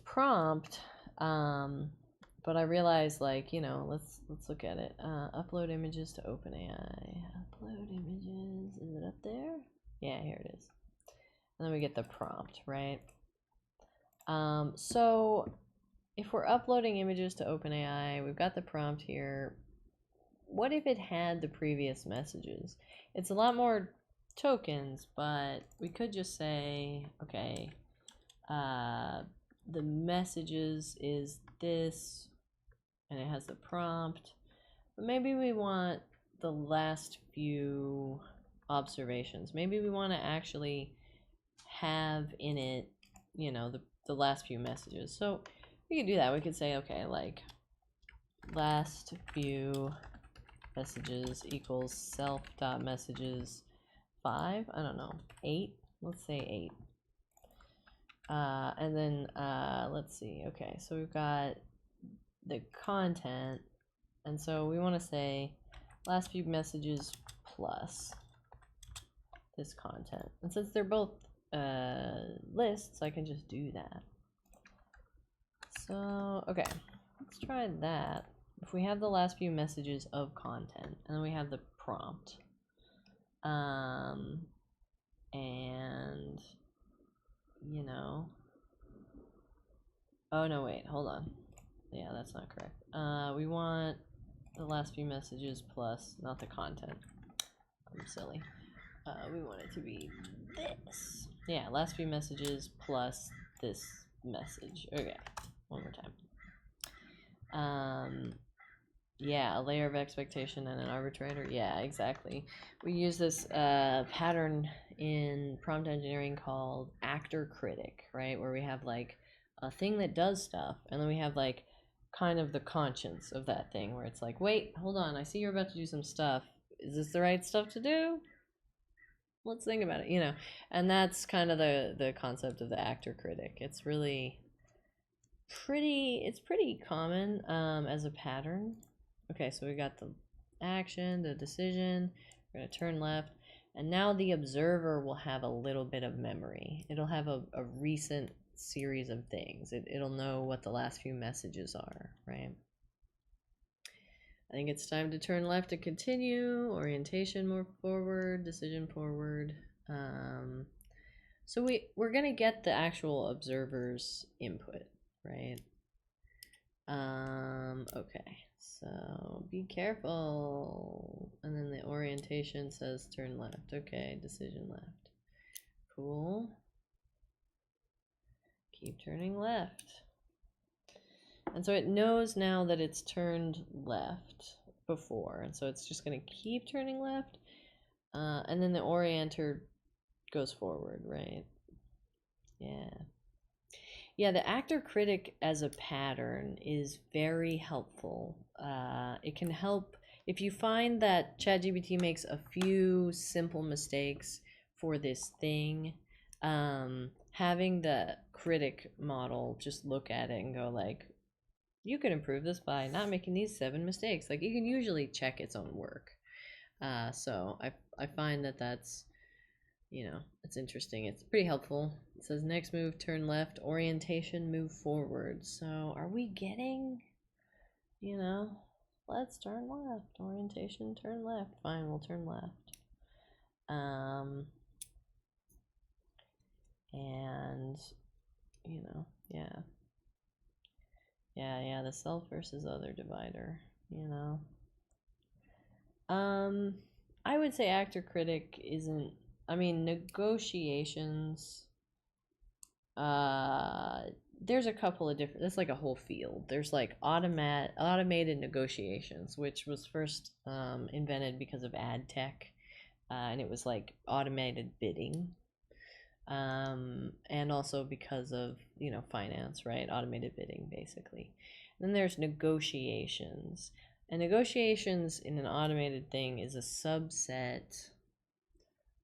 prompt, but I realized, like, you know, let's look at it. Upload images to OpenAI. Upload images. Is it up there? Yeah, here it is. And then we get the prompt, right? So if we're uploading images to OpenAI, we've got the prompt here. What if it had the previous messages? It's a lot more tokens, but we could just say, okay, the messages is this, and it has the prompt, but maybe we want the last few observations. Maybe we want to actually have in it, you know, the last few messages. So we could do that. We could say, okay, like, last few messages equals self.messages 5, I don't know, 8, let's say 8. And then let's see, okay, so we've got the content, and so we want to say last few messages plus this content. And since they're both lists, I can just do that. So, okay, let's try that. If we have the last few messages of content, and then we have the prompt, and, you know, oh no, wait, hold on. Yeah, that's not correct. We want the last few messages plus, not the content. I'm silly. We want it to be this. Yeah, last few messages plus this message. Okay, one more time. Yeah, a layer of expectation and an arbitrator. Yeah, exactly. We use this pattern in prompt engineering called actor critic, right? Where we have like a thing that does stuff, and then we have like kind of the conscience of that thing, where it's like, wait, hold on, I see you're about to do some stuff. Is this the right stuff to do? Let's think about it, you know. And that's kind of the concept of the actor critic. It's really pretty common as a pattern. Okay, so we got the action, the decision. We're gonna turn left, And now the observer will have a little bit of memory. It'll have a recent series of things. It'll know what the last few messages are, right? I think it's time to turn left to continue, orientation more forward, decision forward. So we're gonna get the actual observer's input, right? Okay, so be careful. And then the orientation says turn left. Okay, decision left. Cool. Keep turning left. And so it knows now that it's turned left before, and so it's just going to keep turning left, and then the orienter goes forward, right? Yeah, the actor critic as a pattern is very helpful. It can help if you find that ChatGPT makes a few simple mistakes for this thing. Having the critic model just look at it and go like, you can improve this by not making these 7 mistakes. Like, you can usually check its own work. So I find that that's, it's interesting. It's pretty helpful. It says next move, turn left, orientation, move forward. So are we getting, let's turn left, orientation, turn left. Fine, we'll turn left. And, yeah. Yeah, the self versus other divider, I would say actor critic isn't, negotiations, there's a couple of different, that's like a whole field. There's like automated negotiations, which was first invented because of ad tech, and it was like automated bidding. And also because of finance, right? Automated bidding, basically. And then there's negotiations, and negotiations in an automated thing is a subset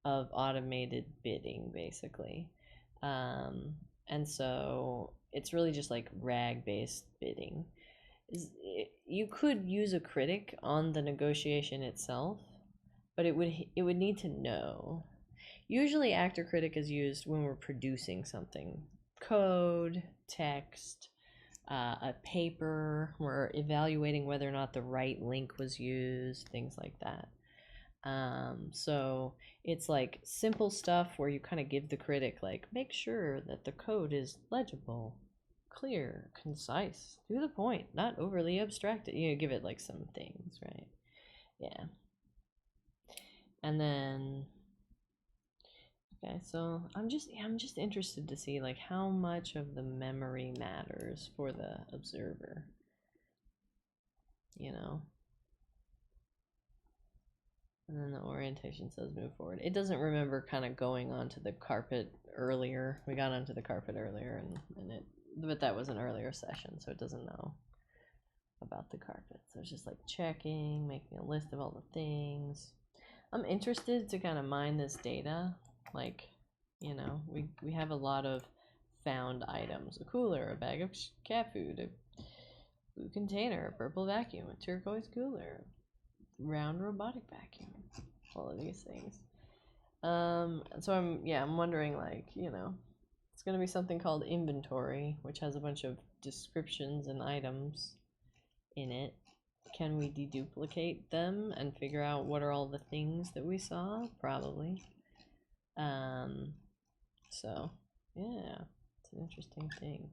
of automated bidding, basically. And so it's really just like RAG based bidding. You could use a critic on the negotiation itself, but it would need to know. Usually actor critic is used when we're producing something. Code, text, a paper, we're evaluating whether or not the right link was used, things like that. So it's like simple stuff where you kind of give the critic like, make sure that the code is legible, clear, concise, to the point, not overly abstracted. Give it like some things, right? Yeah. And then okay, so I'm just interested to see like how much of the memory matters for the observer. And then the orientation says move forward. It doesn't remember kind of going onto the carpet earlier. We got onto the carpet earlier, but that was an earlier session, so it doesn't know about the carpet. So it's just like checking, making a list of all the things. I'm interested to kind of mine this data. Like, we have a lot of found items. A cooler, a bag of cat food, a blue container, a purple vacuum, a turquoise cooler, round robotic vacuum, all of these things. So I'm wondering, like, it's going to be something called inventory, which has a bunch of descriptions and items in it. Can we deduplicate them and figure out what are all the things that we saw? Probably. So yeah, it's an interesting thing.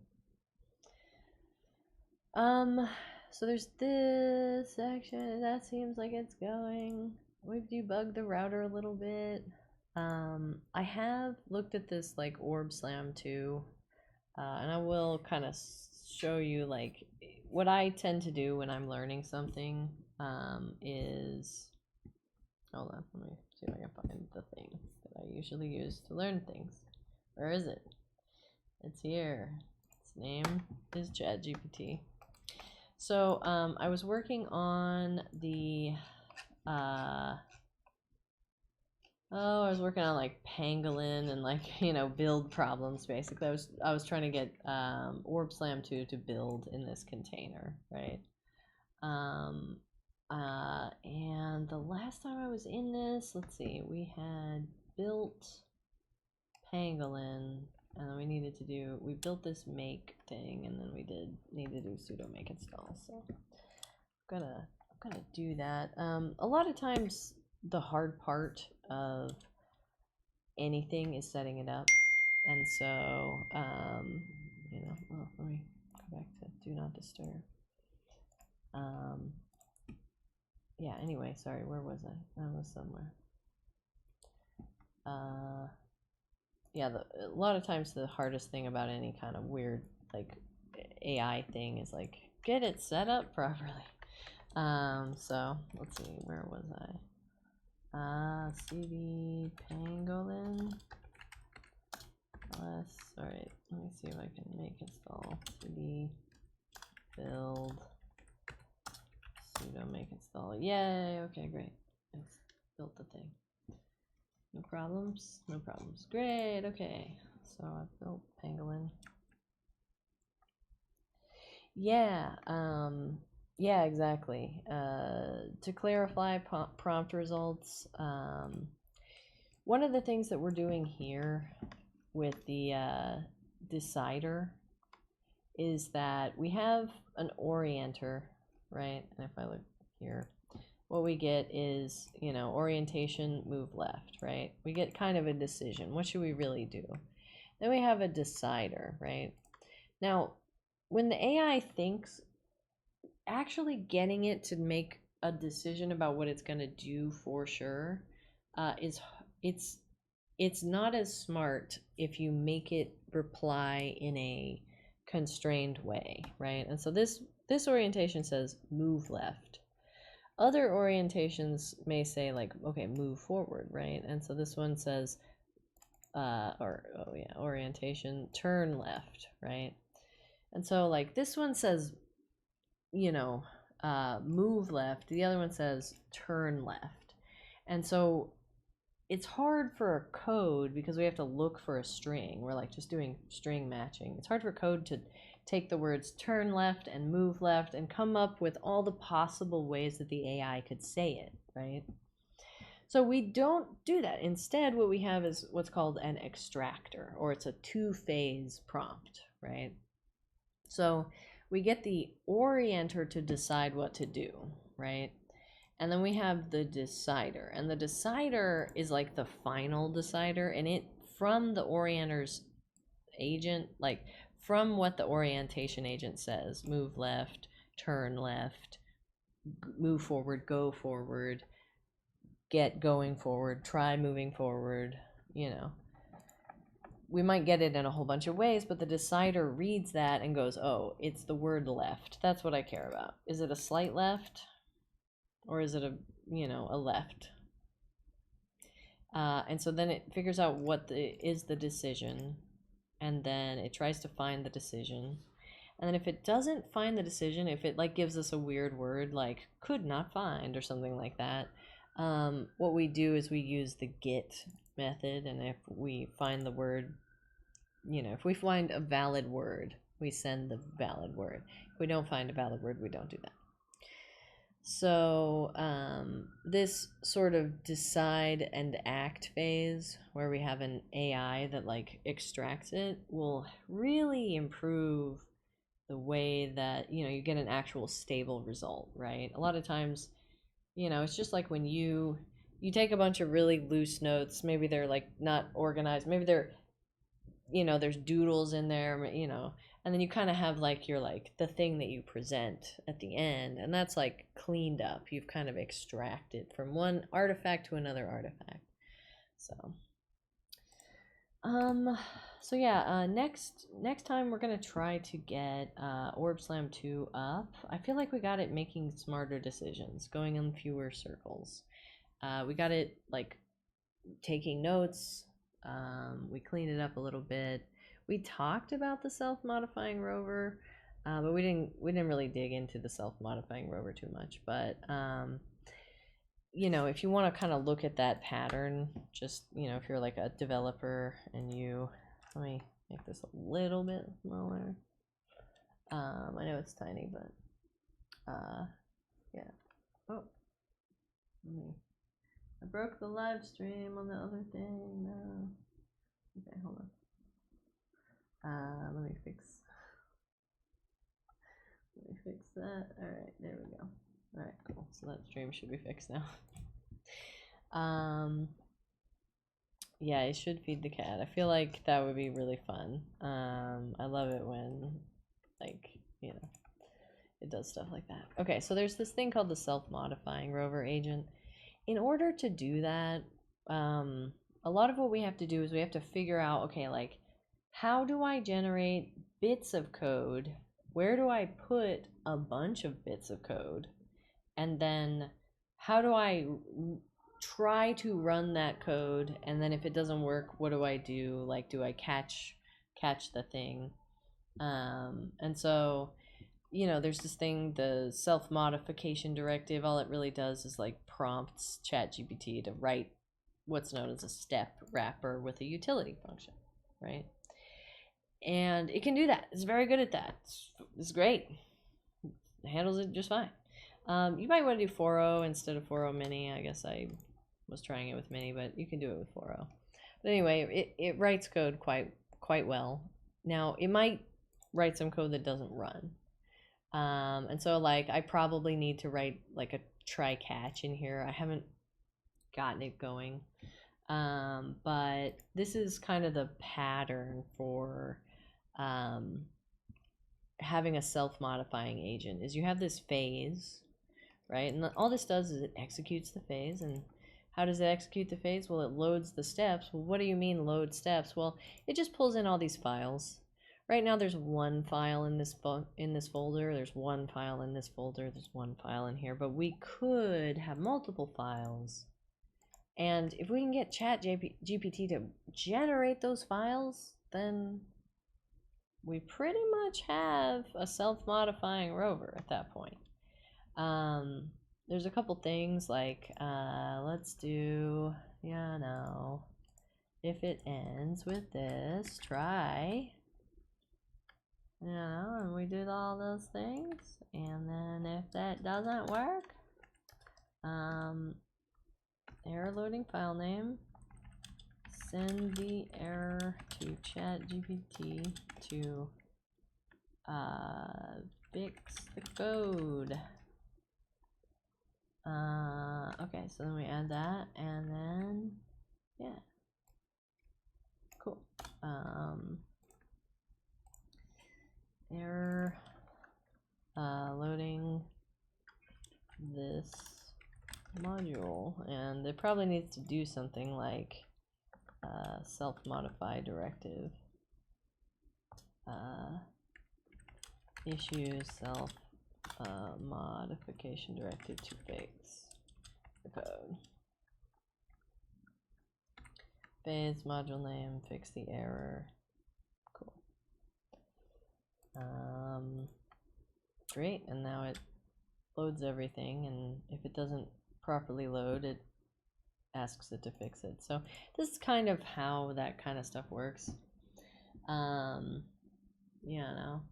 So there's this section that seems like it's going. We've debugged the router a little bit. I have looked at this like orb slam too, and I will kind of show you like what I tend to do when I'm learning something. Is hold on, let me see if I can find the thing that I usually use to learn things. Where is it? It's here. Its name is ChatGPT. So I was working on the I was working on like pangolin and like build problems basically. I was trying to get Orb Slam 2 to build in this container, right? And the last time I was in this, let's see, we had built pangolin, and then we built this make thing, and then we need to do sudo make install. So I'm gonna do that. A lot of times the hard part of anything is setting it up, and so you know, well, let me go back to do not disturb. Yeah, anyway, sorry, where was I? I was somewhere. Yeah, a lot of times the hardest thing about any kind of weird, like, AI thing is, like, get it set up properly. So, let's see, where was I? CD pangolin. Alright, let me see if I can make install. CD build sudo make install. Yay, okay, great. It's built the thing. No problems, no problems. Great, okay. So I've built pangolin. Yeah, yeah, exactly. To clarify prompt results, one of the things that we're doing here with the decider is that we have an orienter, right? And if I look here, what we get is, you know, orientation, move left, right? We get kind of a decision. What should we really do? Then we have a decider, right? Now, when the AI thinks, actually getting it to make a decision about what it's going to do for sure it's not as smart if you make it reply in a constrained way, right? And so this orientation says move left. Other orientations may say, like, okay, move forward, right? And so this one says orientation turn left, right? And so, like, this one says, you know, move left. The other one says turn left. And so it's hard for a code because we have to look for a string. We're like just doing string matching. It's hard for code to take the words turn left and move left and come up with all the possible ways that the AI could say it, right? So we don't do that. Instead, what we have is what's called an extractor, or it's a two-phase prompt, right? So we get the orienter to decide what to do, right? And then we have the decider, and the decider is like the final decider, and it, from the orienter's agent, like from what the orientation agent says, move left, turn left, move forward, go forward, get going forward, try moving forward, you know. We might get it in a whole bunch of ways, but the decider reads that and goes, oh, it's the word left. That's what I care about. Is it a slight left? Or is it a, you know, a left? And so then it figures out what is the decision, and then it tries to find the decision. And then if it doesn't find the decision, if it like gives us a weird word like could not find or something like that, what we do is we use the get method, and if we find the word, you know, if we find a valid word, we send the valid word. If we don't find a valid word, we don't do that. So this sort of decide and act phase, where we have an AI that like extracts it, will really improve the way that, you know, you get an actual stable result, right? A lot of times, you know, it's just like when you take a bunch of really loose notes, maybe they're like not organized, maybe they're, you know, there's doodles in there, you know, and then you kind of have like your, like, the thing that you present at the end, and that's like cleaned up. You've kind of extracted from one artifact to another artifact. So yeah, next time we're gonna try to get Orb Slam 2 up. I feel like we got it making smarter decisions, going in fewer circles. We got it like taking notes. We cleaned it up a little bit. We talked about the self-modifying rover, but we didn't really dig into the self-modifying rover too much. But you know, if you want to kind of look at that pattern, just, you know, if you're like a developer and you, let me make this a little bit smaller. I know it's tiny, but yeah. Oh, I broke the live stream on the other thing. No. Okay, hold on. Let me fix that. Alright, there we go. Alright, cool. So that stream should be fixed now. Yeah, it should feed the cat. I feel like that would be really fun. I love it when, like, you know, it does stuff like that. Okay, so there's this thing called the self-modifying rover agent. In order to do that, a lot of what we have to do is we have to figure out, okay, like, how do I generate bits of code? Where do I put a bunch of bits of code? And then how do I try to run that code? And then if it doesn't work, what do I do? Like, do I catch the thing? And so, you know, there's this thing, the self-modification directive. All it really does is like prompts ChatGPT to write what's known as a step wrapper with a utility function, right? And it can do that. It's very good at that. It's great. It handles it just fine. You might want to do 4.0 instead of 4.0 mini. I guess I was trying it with mini, but you can do it with 4.0. But anyway, it writes code quite well. Now, it might write some code that doesn't run. And so, like, I probably need to write like a try catch in here. I haven't gotten it going. But this is kind of the pattern for having a self-modifying agent. Is you have this phase, right? And all this does is it executes the phase. And how does it execute the phase? Well, it loads the steps. Well, what do you mean load steps? Well, it just pulls in all these files. Right now there's one file in this folder, there's one file in this folder, there's one file in here, but we could have multiple files. And if we can get ChatGPT to generate those files, then we pretty much have a self-modifying rover at that point. There's a couple things like, let's do, yeah, no, if it ends with this, try, you know, and we did all those things, and then if that doesn't work, error loading file name, send the error to ChatGPT to fix the code. Okay, so then we add that, and then, yeah, cool. Error loading this module, and it probably needs to do something like self-modify directive, issue self modification directive to fix the code. Phase module name, fix the error. Cool. Great, and now it loads everything, and if it doesn't properly load, it asks it to fix it. So this is kind of how that kind of stuff works. Yeah, no.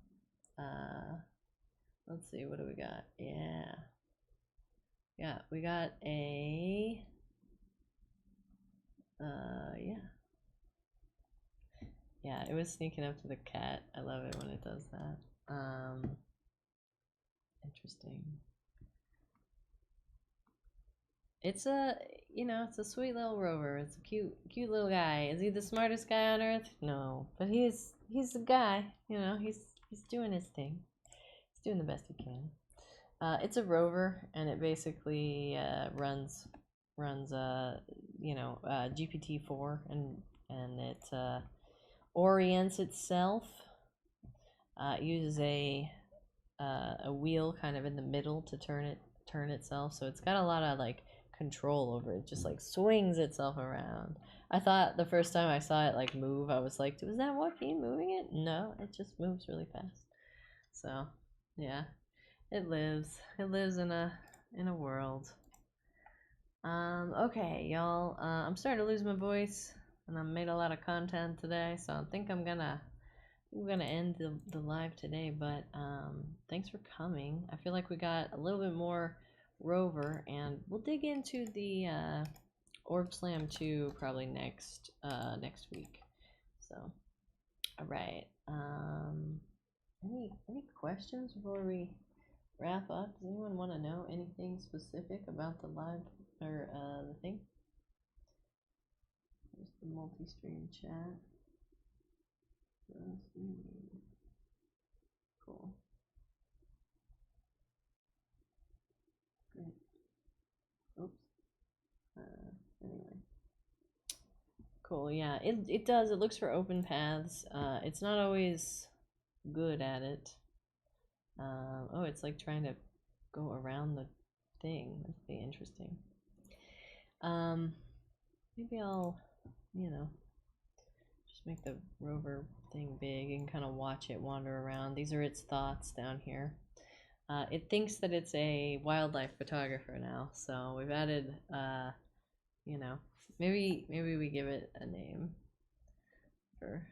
Let's see, what do we got? Yeah, we got a yeah, it was sneaking up to the cat. I love it when it does that. Interesting. It's a, you know, it's a sweet little rover. It's a cute little guy. Is he the smartest guy on earth? No, but he's a guy. You know, he's doing his thing. He's doing the best he can. It's a rover, and it basically runs you know, GPT-4, and it orients itself. It uses a wheel kind of in the middle to turn itself. So it's got a lot of like control over it. Just like swings itself around. I thought the first time I saw it like move, I was like, was that Joaquin moving it? No, it just moves really fast. So yeah, it lives in a world. Okay, y'all, I'm starting to lose my voice, and I made a lot of content today, so I think I'm gonna end the live today. But thanks for coming. I feel like we got a little bit more rover, and we'll dig into the Orb Slam 2 probably next week. So, all right. Any questions before we wrap up? Does anyone want to know anything specific about the live or the thing? There's the multi-stream chat. Cool. Great. Oops. Anyway. Cool, yeah, it does. It looks for open paths. It's not always good at it. Oh, it's like trying to go around the thing. That'd be interesting. Maybe I'll, just make the rover thing big and kind of watch it wander around. These are its thoughts down here. It thinks that it's a wildlife photographer now, so we've added, maybe we give it a name for,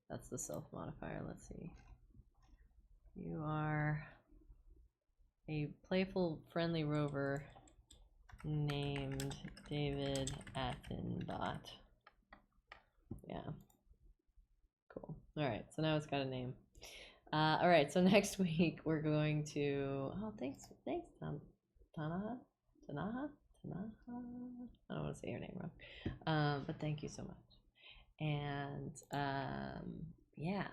that's the self modifier. Let's see. You are a playful, friendly rover named David Attenbot. Yeah. Cool. Alright, so now it's got a name. Alright, so next week we're going to... Oh, thanks, Tanaha? I don't want to say your name wrong. But thank you so much. And, yeah.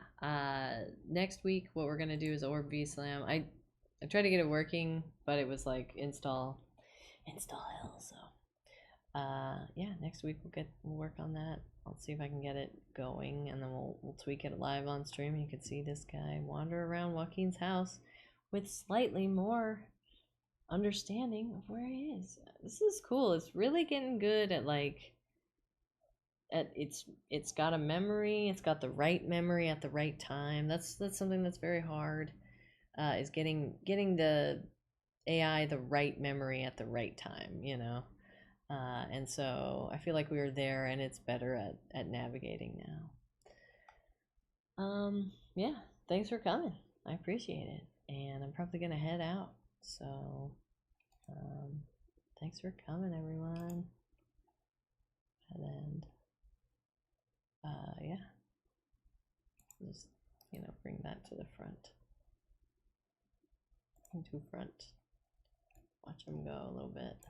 Next week what we're going to do is Orb V-Slam. I tried to get it working, but it was like install hell, so... yeah, next week we'll work on that. I'll see if I can get it going, and then we'll tweak it live on stream. You can see this guy wander around Joaquin's house with slightly more understanding of where he is. This is cool. It's really getting good at it's got a memory. It's got the right memory at the right time. That's something that's very hard. Is getting the AI the right memory at the right time. And so I feel like we were there, and it's better at navigating now. Yeah, thanks for coming. I appreciate it. And I'm probably gonna head out. So, thanks for coming, everyone. And yeah, just bring that to the front. Into front. Watch them go a little bit.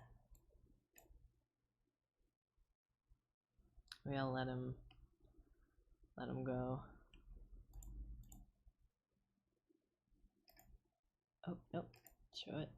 Maybe I'll let him go. Oh, nope. Show it.